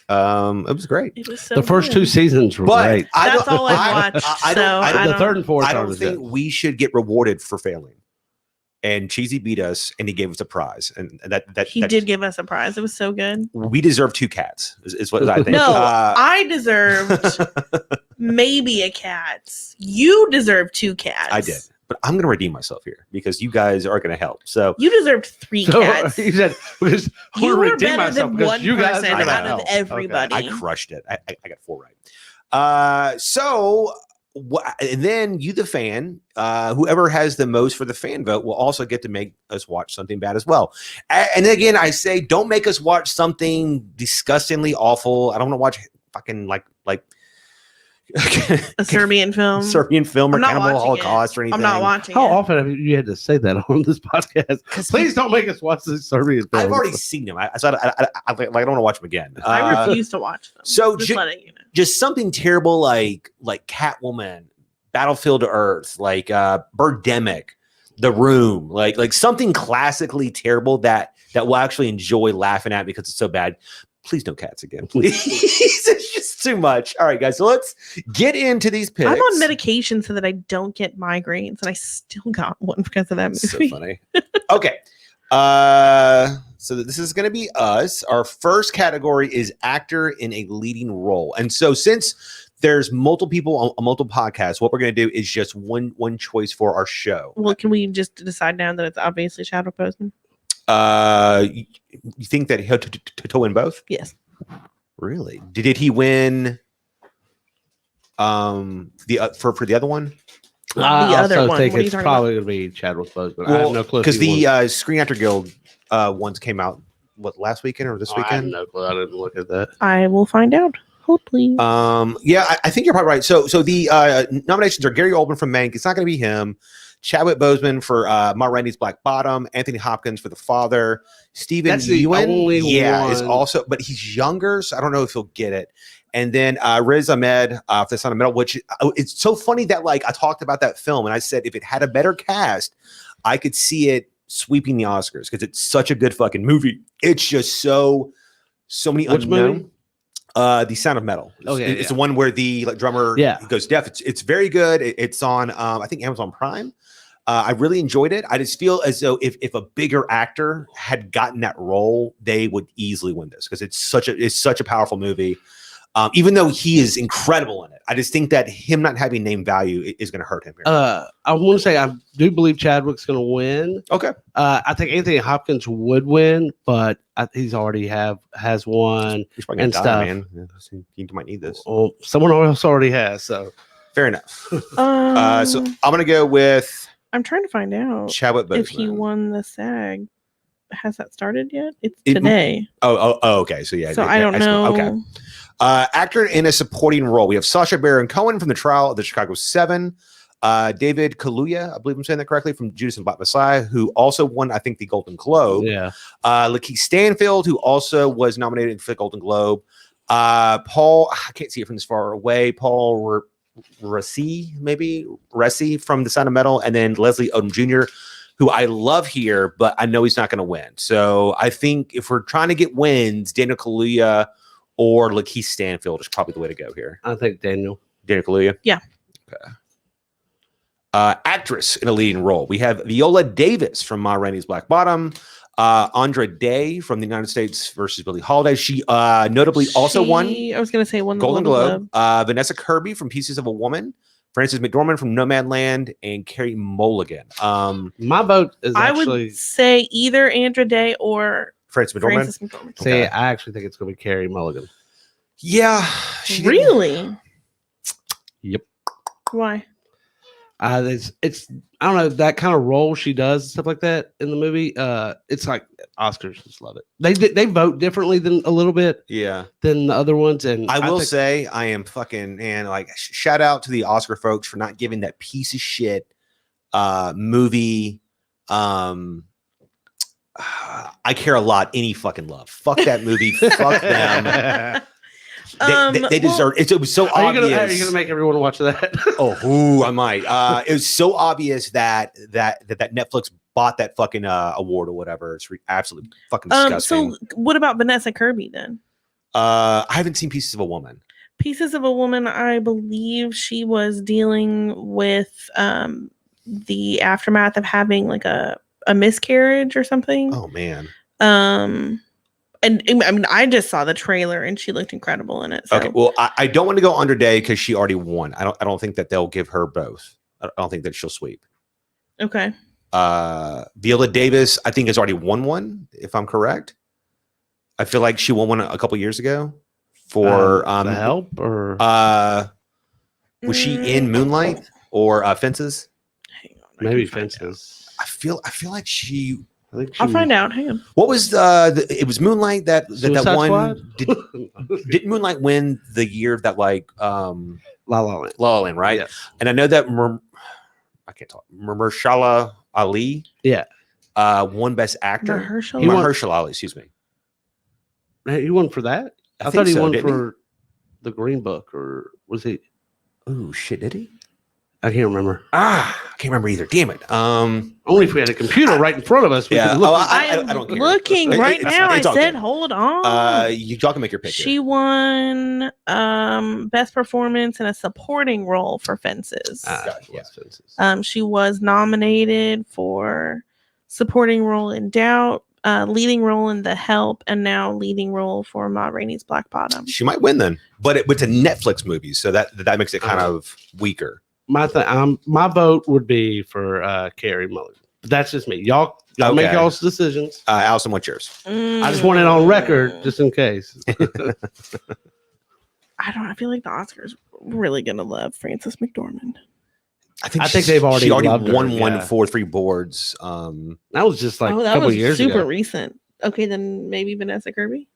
It was great. It was so the first 2 seasons were great. That's all I watched. The third and fourth. I don't think we should get rewarded for failing. And Cheesy beat us, and he gave us a prize, and that he did give us a prize. It was so good. We deserve 2 cats, is what I think. No, I deserved maybe a cat. You deserve 2 cats. I did, but I'm going to redeem myself here because you guys are going to help. So you deserved 3 cats. He said, you were better than one person out of help. Everybody. Okay. I crushed it. I got 4 right. And then you, the fan, whoever has the most for the fan vote will also get to make us watch something bad as well. And again, I say, don't make us watch something disgustingly awful. I don't want to watch fucking like a Serbian film or Cannibal Holocaust or anything. I'm not watching How often have you had to say that on this podcast? Please don't make us watch the Serbian film. I've already seen them. I don't want to watch them again. I refuse to watch them. So just something terrible like Catwoman, Battlefield Earth, like Birdemic, The Room, like something classically terrible that we'll actually enjoy laughing at because it's so bad. Please no cats again, please. It's just too much. All right, guys. So let's get into these picks. I'm on medication so that I don't get migraines, and I still got one because of that movie. So funny. Okay. So this is going to be us. Our first category is actor in a leading role. And so since there's multiple people on multiple podcasts, what we're going to do is just one choice for our show. Well, can we just decide now that it's obviously Chadwick Boseman? You think that he'll to win both? Yes. Really? Did he win for the other one? The other one. Think it's probably going to be Chadwick Boseman. I have no clue. Because the Screen Actor Guild ones came out last weekend or this weekend? I have no clue. I didn't look at that. I will find out. Hopefully. Yeah, I think you're probably right. So the nominations are Gary Oldman from Mank. It's not going to be him. Chadwick Boseman for Ma Rainey's Black Bottom, Anthony Hopkins for The Father, Stephen Yeun, is also, but he's younger, so I don't know if he'll get it. And then Riz Ahmed for The Sound of Metal, which it's so funny that like I talked about that film and I said if it had a better cast, I could see it sweeping the Oscars because it's such a good fucking movie. It's just so many unknown. The Sound of Metal. It's the one where the drummer goes deaf. It's very good. It's on I think Amazon Prime. I really enjoyed it. I just feel as though if a bigger actor had gotten that role, they would easily win this because it's such a powerful movie. Even though he is incredible in it, I just think that him not having name value is going to hurt him here. I want to say I do believe Chadwick's going to win. Okay. I think Anthony Hopkins would win, but he's already has one He's probably and die, stuff. Man. He might need this. Well, someone else already has. So fair enough. So I'm going to go with. I'm trying to find out Chadwick Boseman. if he won the SAG. Has that started yet? It's today. Oh, okay. So yeah. So I don't know. Okay. Actor in a supporting role. We have Sacha Baron Cohen from The Trial of the Chicago 7. David Kaluuya, I believe I'm saying that correctly, from Judas and Black Messiah, who also won, I think, the Golden Globe. Yeah. Lakeith Stanfield, who also was nominated for the Golden Globe. Paul, I can't see it from this far away. Paul Resi from The Sound of Metal, and then Leslie Odom Jr., who I love here, but I know he's not going to win. So I think if we're trying to get wins, Daniel Kaluuya or Lakeith Stanfield is probably the way to go here. I think Daniel Kaluuya? Yeah. Okay. Actress in a leading role. We have Viola Davis from Ma Rainey's Black Bottom. Andra Day from The United States versus Billie Holiday. She notably also won. I was going to say won the Golden Globe. Vanessa Kirby from Pieces of a Woman. Frances McDormand from Nomadland, and Carey Mulligan. My vote is I would say either Andra Day or Frances McDormand. See, I actually think it's going to be Carey Mulligan. Yeah. Really? Yep. Why? It's I don't know, that kind of role she does and stuff like that in the movie. It's like Oscars just love it. They vote differently than a little bit, than the other ones. And I will say I am fucking shout out to the Oscar folks for not giving that piece of shit movie. I Care a Lot any fucking love. Fuck that movie. Fuck them. They deserve it. It was so obvious. Are you gonna make everyone watch that? I might. It was so obvious that Netflix bought that fucking award or whatever. It's absolutely fucking disgusting. So what about Vanessa Kirby then? I haven't seen Pieces of a Woman. Pieces of a Woman, I believe she was dealing with the aftermath of having like a miscarriage or something. Oh man. And I mean, I just saw the trailer and she looked incredible in it. So. Okay, well, I don't want to go Andra Day because she already won. I don't think that they'll give her both. I don't think that she'll sweep. Okay. Viola Davis, I think, has already won one, if I'm correct. I feel like she won one a couple years ago for The Help, or was she in Moonlight or Fences? Hang on, maybe Fences. I feel like she. I'll find out. Hang on. What was it was Moonlight that one did Moonlight win the year that La La Land, right? Yes. And I know that I can't talk. Mahershala Ali, won Best Actor. Mahershala Ali, excuse me. He won for that. I thought he won for The Green Book, or was he? Oh shit, did he? I can't remember. I can't remember either. Damn it. Only if we had a computer right in front of us. We could look. I don't care. Looking right now. I said, hold on. Y'all can make your pick. She won Best Performance in a Supporting Role for Fences. Fences. She was nominated for Supporting Role in Doubt, Leading Role in The Help, and now Leading Role for Ma Rainey's Black Bottom. She might win then, but it's a Netflix movie, so that makes it kind of weaker. My vote would be for Carey Mulligan. That's just me. Y'all make y'all's decisions. Allison, what's yours? I just want it on record, just in case. I feel like the Oscars really gonna love Frances McDormand. I think they've already. She already won one for 3 boards. That was just like a couple years super ago. recent. Okay, then maybe Vanessa Kirby.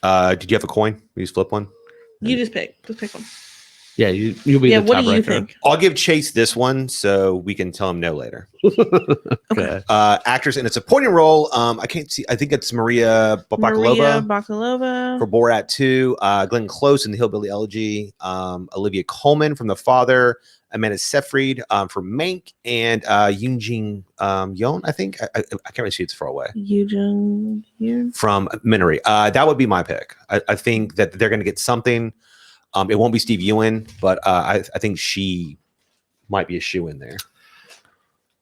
Did you have a coin? You just flip one. You just pick. Just pick one. Yeah, you'll be. Yeah, the what do you tiebreaker. think? I'll give Chase this one so we can tell him no later. Okay. Actress in a supporting role. I can't see. I think it's Maria Bakalova for Borat 2. Glenn Close in The Hillbilly Elegy. Olivia Colman from The Father. Amanda Seyfried for Mank, and Yoon Yeon. I think I can't really see it's far away. Yoon from Minari. That would be my pick. I think that they're going to get something. It won't be Steve Ewan, but I think she might be a shoe in there.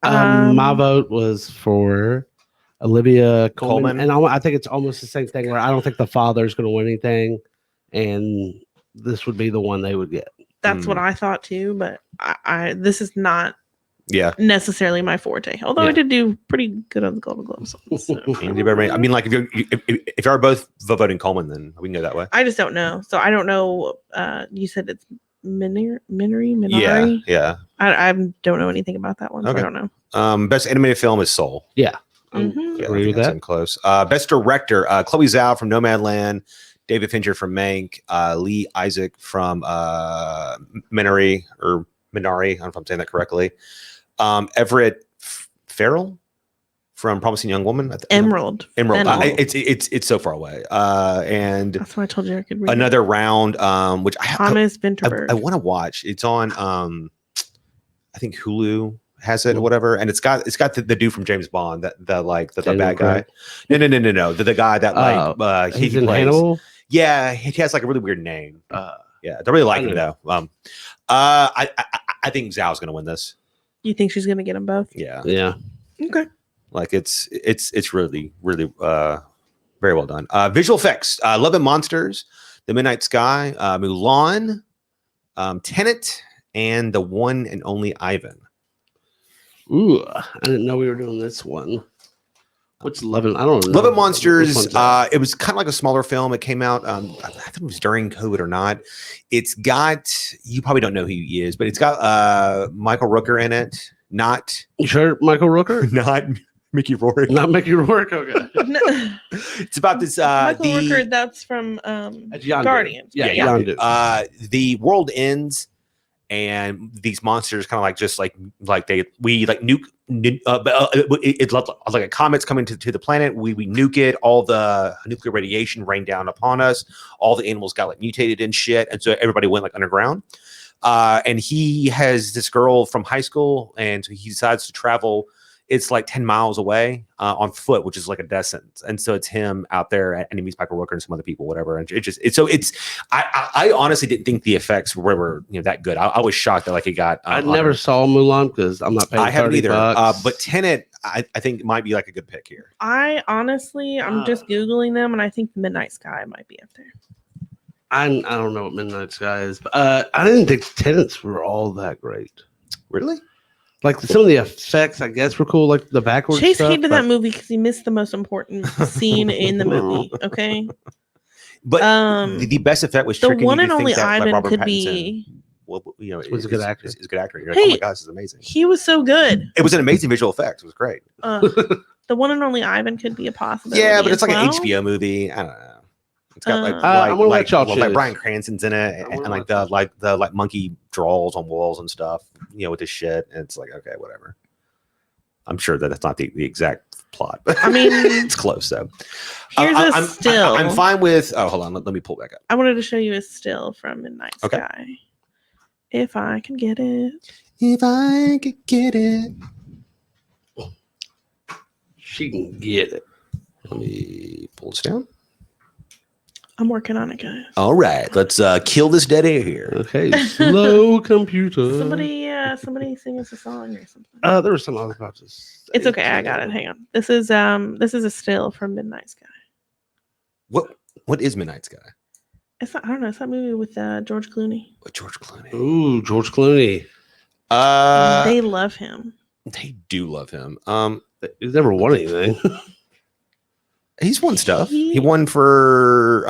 My vote was for Olivia Colman, and I think it's almost the same thing. Where I don't think The Father is going to win anything, and this would be the one they would get. That's what I thought too, but this is not necessarily my forte. Although I did do pretty good on the Golden Globes. So. I mean, like if you are both voting Coleman, then we can go that way. I just don't know. So I don't know. You said it's Minari. Yeah. I don't know anything about that one. So I don't know. Best animated film is Soul. Yeah. Agree with that. Close. Best director, Chloe Zhao from Nomadland. David Fincher from Mank, Lee Isaac from Minari, or Minari. I don't know if I'm saying that correctly. Everett Farrell from Promising Young Woman. Emerald. It's so far away. And that's why I told you I could read another round, which Thomas Vinterberg. I want to watch. It's on I think Hulu has it or whatever, and it's got the dude from James Bond, the bad guy. No, the guy that he's he in plays. Hannibal. Yeah, he has like a really weird name. Yeah, I don't really like him though. I think Zhao's gonna win this. You think she's gonna get them both? Yeah. Okay. Like it's really very well done. Visual effects: Love and Monsters, The Midnight Sky, Mulan, Tenet, and The One and Only Ivan. Ooh, I didn't know we were doing this one. What's Love and I don't know. Love and Monsters. It was kind of like a smaller film. It came out. I think it was during COVID or not. It's got, you probably don't know who he is, but it's got Michael Rooker in it. Not you sure Michael Rooker? Not Mickey Rourke. Not Mickey Rourke. Okay. No. It's about this. Michael Rooker. That's from Guardians. Yeah. The world ends. And these monsters kind of nuke. It's like a comet's coming to the planet. We nuke it. All the nuclear radiation rained down upon us. All the animals got like mutated and shit, and so everybody went like underground. And he has this girl from high school, and so he decides to travel. It's like 10 miles away on foot, which is like a death sentence. And so it's him out there, and he meets Michael Rooker and some other people, whatever. And I honestly didn't think the effects were that good. I was shocked that like it got. I never saw Mulan because I'm not paying. I haven't either. $30. But Tenet, I think might be like a good pick here. I honestly, I'm just Googling them, and I think Midnight Sky might be up there. I don't know what Midnight Sky is, but I didn't think Tenets were all that great. Really? Like some of the effects, I guess, were cool. Like the backwards. Chase stuff, hated that movie because he missed the most important scene in the movie. Okay, but the best effect was the one and only Ivan could be. Well, was a good actor. He's a good actor. You're hey, like, oh my gosh, this is amazing. He was so good. It was an amazing visual effects. It was great. The one and only Ivan could be a possibility. Yeah, but it's like an HBO movie. I don't know. It's got like Bryan Cranston's in it, and like the monkey draws on walls and stuff, with this shit. And it's like, okay, whatever. I'm sure that that's not the exact plot, but I mean, it's close though. Here's a still. I'm fine with. Oh, hold on. Let me pull back up. I wanted to show you a still from Midnight Sky. If I can get it. If I could get it. She can get it. Let me pull this down. I'm working on it, guys. All right, let's kill this dead air here. Okay, slow computer. Somebody sing us a song or something. There was some other about this. It's okay, I got it. Hang on. This is a still from Midnight Sky. What is Midnight Sky? It's not, I don't know. It's that movie with George Clooney. With George Clooney. Ooh, George Clooney. They love him. They do love him. He's never won anything. He's won stuff. He won for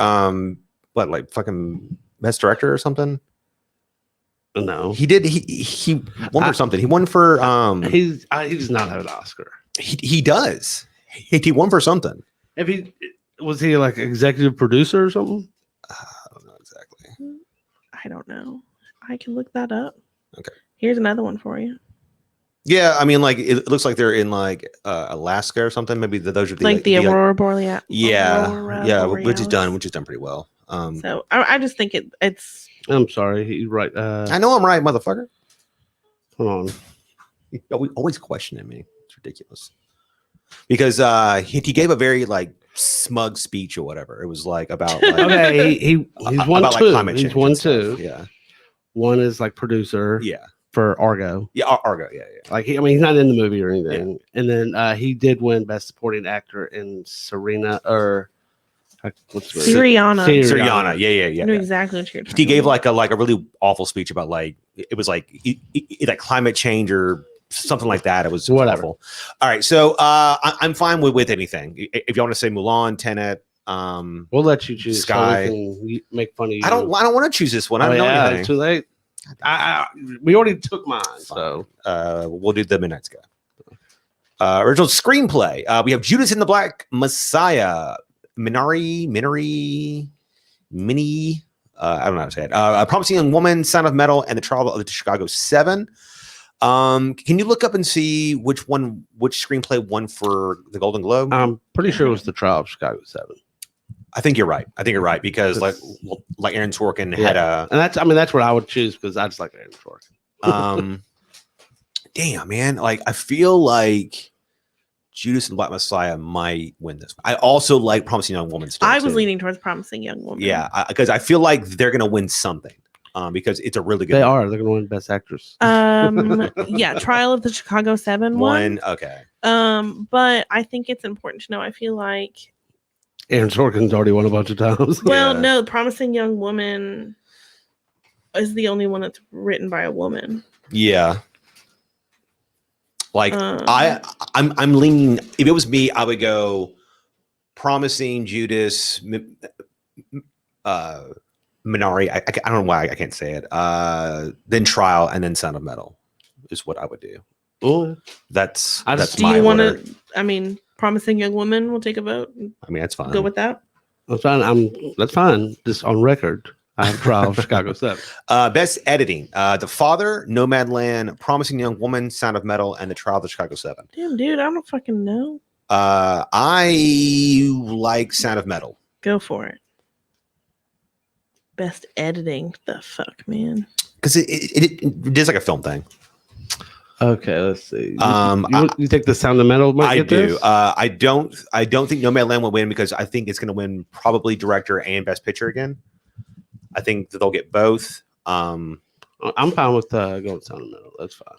fucking best director or something. No, he did. He won for something. He won for he does not have an Oscar. He does. He won for something. If he was he like executive producer or something? I don't know exactly. I don't know. I can look that up. Okay. Here's another one for you. Yeah, I mean, like it looks like they're in like Alaska or something. Maybe those are the Aurora Borealis. Yeah, which is done pretty well. So I just think it's. I'm sorry, he's right. I know I'm right, motherfucker. Hold on. You always questioning me. It's ridiculous. Because he gave a very like smug speech or whatever. It was like about like, okay, he's won about, two. Like, climate change. He's won two. Yeah. One is like producer. Yeah. For Argo. Yeah, Argo. Yeah. Like he's not in the movie or anything. Yeah. And then he did win Best Supporting Actor in Syriana. Yeah. I know exactly what you're talking He gave like a really awful speech about like it was like like climate change or something like that. It was whatever. Awful. All right, so I'm fine with anything. If you want to say Mulan, Tenet, we'll let you choose. Sky. So we can make fun of you. I don't want to choose this one. I don't know anything. It's too late. We already took mine. Fine. So we'll do the Midnight Sky. Original screenplay. We have Judas and the Black Messiah, Minari, I don't know how to say it. A Promising Young Woman, Sound of Metal, and The Trial of the Chicago 7. Can you look up and see which screenplay won for the Golden Globe? I'm pretty sure it was The Trial of Chicago 7. I think you're right. Because like Aaron Sorkin had a, and that's what I would choose because I just like Aaron Sorkin. Damn, man. Like I feel like Judas and Black Messiah might win this. I also like Promising Young Woman. I was leaning towards Promising Young Woman. Yeah, because I feel like they're gonna win something. Because it's a really good. They're gonna win Best Actress. Yeah, Trial of the Chicago 7 won. Okay. But I think it's important to know. I feel like Aaron Sorkin's already won a bunch of times. Well, no, Promising Young Woman is the only one that's written by a woman. Yeah. Like I'm leaning. If it was me, I would go Promising, Judas, Minari. I don't know why I can't say it. Then Trial, and then Sound of Metal is what I would do. Oh, that's do you want to? I mean, Promising Young Woman will take a vote. I mean, that's fine. Go with that. That's fine. That's fine. Just on record, I have Trial of Chicago 7. Best editing: The Father, Nomadland, Promising Young Woman, Sound of Metal, and The Trial of the Chicago 7. Damn, dude, I don't fucking know. I like Sound of Metal. Go for it. Best editing. The fuck, man. Because it is like a film thing. Okay, let's see. You think the Sound of Metal might get do. this? I don't think Nomadland will win because I think it's going to win probably director and best picture again. I think that they'll get both. I'm fine with going Sound of Metal. That's fine.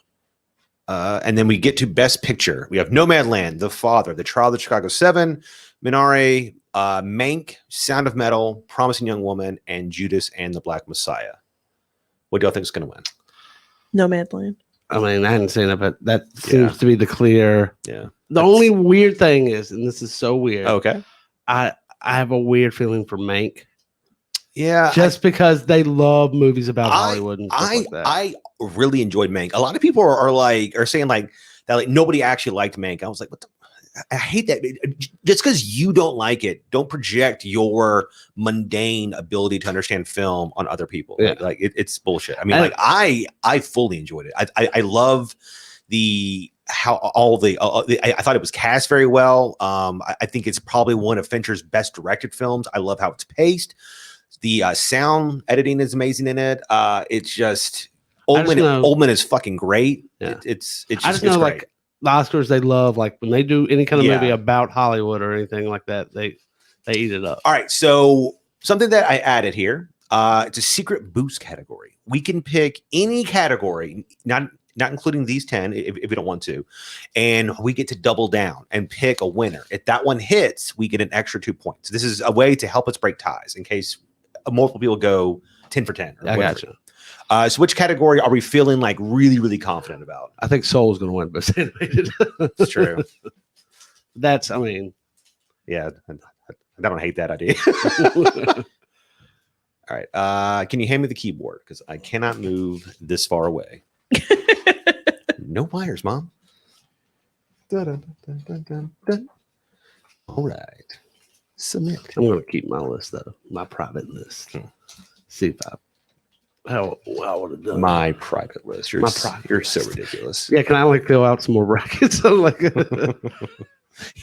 And then we get to best picture. We have Nomadland, The Father, The Trial of the Chicago 7, Minari, Mank, Sound of Metal, Promising Young Woman, and Judas and the Black Messiah. What do y'all think is going to win? Nomadland. I mean, I hadn't seen it, but that seems to be the clear. Yeah. The only weird thing is, and this is so weird. Okay. I have a weird feeling for Mank. Yeah. Just because they love movies about Hollywood and stuff like that. I really enjoyed Mank. A lot of people are saying like that, like nobody actually liked Mank. I was like, what the? I hate that. Just because you don't like it, don't project your mundane ability to understand film on other people. Yeah. Like it's bullshit. I mean, I fully enjoyed it. I love how all the I thought it was cast very well. I think it's probably one of Fincher's best directed films. I love how it's paced. The sound editing is amazing in it. It's just Oldman is fucking great. Yeah. It's I just just know, like the Oscars, they love like when they do any kind of movie about Hollywood or anything like that, they eat it up. All right, so something that I added here, it's a secret boost category. We can pick any category, not including these 10 if we don't want to, and we get to double down and pick a winner. If that one hits, we get an extra 2 points. This is a way to help us break ties in case multiple people go 10 for 10. I got you. So which category are we feeling like really, really confident about? I think Soul's going to win Best Animated. It's true. I mean, yeah, I don't hate that idea. All right. Can you hand me the keyboard? Because I cannot move this far away. No wires, Mom. Dun, dun, dun, dun, dun. All right. Submit. I'm going to keep my list, though. My private list. See if how I would have done my private list. You're so ridiculous. Yeah, can I like fill out some more brackets? Like,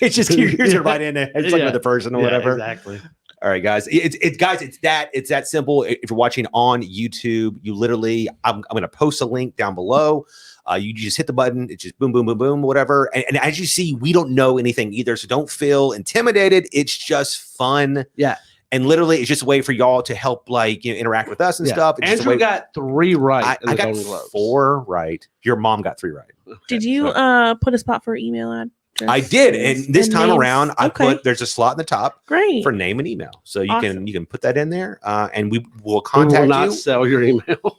it's just yours are right in there. It's like with the person or whatever. Exactly. All right, guys. It's that simple. If you're watching on YouTube, you literally, I'm going to post a link down below. You just hit the button. It's just boom, boom, boom, boom, whatever. And as you see, we don't know anything either, so don't feel intimidated. It's just fun. Yeah. And literally, it's just a way for y'all to help, like, interact with us and stuff. It's Andrew got 3 right. I got 4 right. Your mom got 3 right. Okay. Did you put a spot for email address? I did, and this time around, I put there's a slot in the top, great, for name and email, so you can put that in there, and we will contact you. We will not sell your email.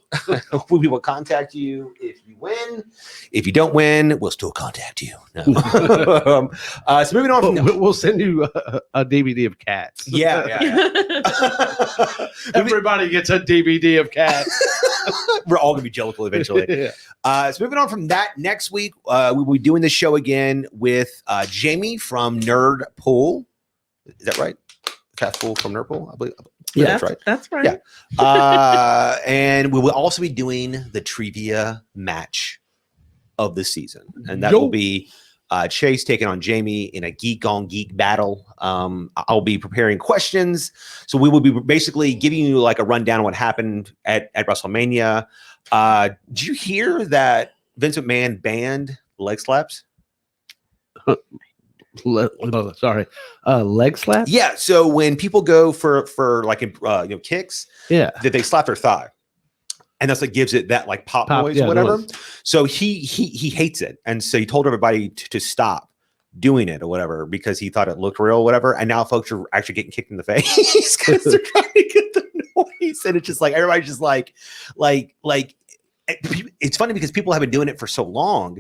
We will contact you if you win. If you don't win, we'll still contact you. No. So moving on, we'll send you a DVD of Cats. Yeah. Everybody gets a DVD of Cats. We're all gonna be jellicle eventually. So moving on from that, next week we'll be doing the show again with Jamie from Nerd Pool. Is that right? Cat Pool from Nerd Pool, I Yeah, that's right. That's right. Yeah. And we will also be doing the trivia match of the season. And that will be Chase taking on Jamie in a geek on geek battle. I'll be preparing questions. So we will be basically giving you like a rundown of what happened at WrestleMania. Did you hear that Vince McMahon banned leg slaps? Sorry, leg slap. Yeah. So when people go for like kicks, that they slap their thigh, and that's what gives it that like pop noise or whatever. Noise. So he hates it, and so he told everybody to stop doing it or whatever because he thought it looked real or whatever. And now folks are actually getting kicked in the face because they're trying to get the noise, and it's just like everybody's just like. It's funny because people have been doing it for so long,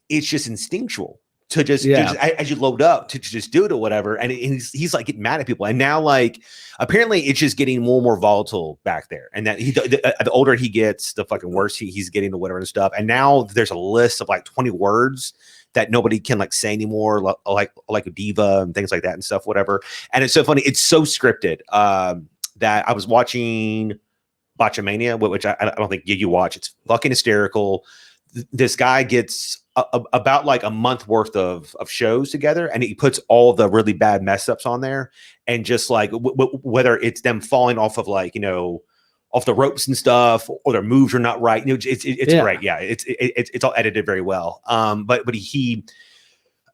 it's just instinctual to just as you load up to just do it or whatever. And he's like getting mad at people. And now like apparently it's just getting more and more volatile back there. And that the older he gets, the fucking worse he's getting to whatever and stuff. And now there's a list of like 20 words that nobody can like say anymore, like a diva and things like that and stuff, whatever. And it's so funny. It's so scripted that I was watching Botchamania, which I don't think you watch. It's fucking hysterical. This guy gets about like a month worth of shows together, and he puts all the really bad mess ups on there, and just like whether it's them falling off of like off the ropes and stuff, or their moves are not right. It's great. Yeah, it's all edited very well. But he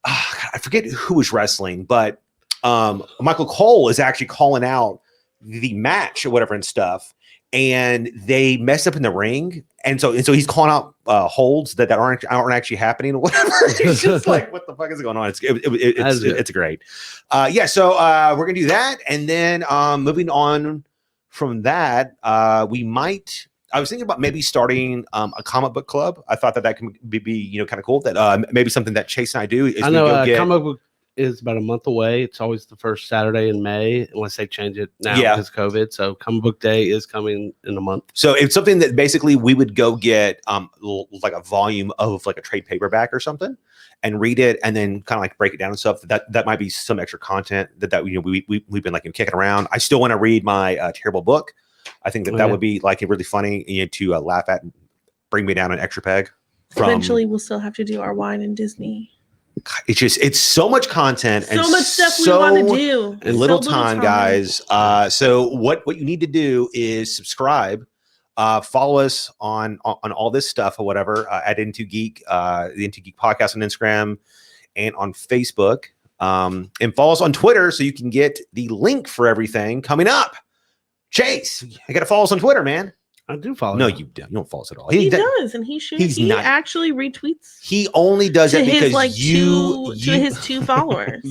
I forget who was wrestling, but Michael Cole is actually calling out the match or whatever and stuff. And they messed up in the ring, and so he's calling out holds that aren't actually happening or whatever. It's just like, what the fuck is going on? It's great. So we're gonna do that, and then moving on from that, we might. I was thinking about maybe starting a comic book club. I thought that can be kind of cool. That maybe something that Chase and I do. I know comic book is about a month away. It's always the first Saturday in May, unless they change it now because of COVID. So comic book day is coming in a month. So it's something that basically we would go get like a volume of like a trade paperback or something and read it, and then kind of like break it down and stuff. That might be some extra content that we've been like kicking around. I still want to read my terrible book. I think that would be like really funny to laugh at and bring me down an extra peg. Eventually we'll still have to do our wine and Disney. It's so much content and so much stuff we want to do in little time, guys. So what you need to do is subscribe, follow us on all this stuff or whatever at Into Geek, the Into Geek podcast on Instagram and on Facebook, and follow us on Twitter so you can get the link for everything coming up. Chase, I got to follow us on Twitter, man. I do follow. No, you don't. You don't follow us at all. He does, and he should. He actually retweets. He only does that because to his 2 followers.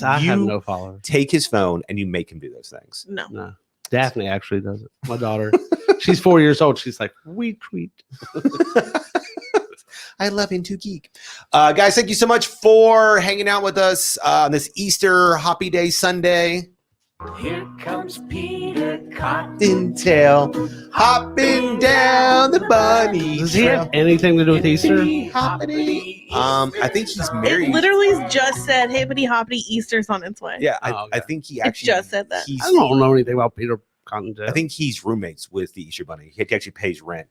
I have no followers. Take his phone and you make him do those things. No. Daphne actually does it. My daughter. She's 4 years old. She's like, we tweet. I love Into Geek. Guys, thank you so much for hanging out with us on this Easter Hoppy Day Sunday. Here comes Peter Cottontail hopping down the bunny. Does he have anything to do with Easter? Hoppity. I think he's married. It literally just said hippity hoppity, Easter's on its way. Yeah, I think he actually just said that. I don't know anything about Peter Cottontail. I think he's roommates with the Easter bunny. He actually pays rent.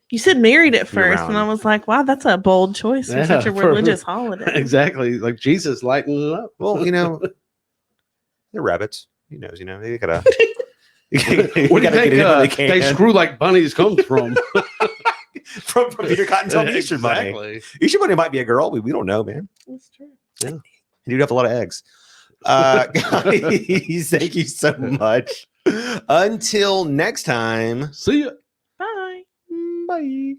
You said married at first, and I was like, wow, that's a bold choice for such a religious holiday. Exactly. Like Jesus lighting it up. Well, they're rabbits. He knows, they gotta. Where do you think they screw like bunnies comes from? from Peter Cottontail to Easter Bunny. Easter Bunny might be a girl. We don't know, man. That's true. Yeah. He do have a lot of eggs. Guys, thank you so much. Until next time. See ya. Bye. Bye.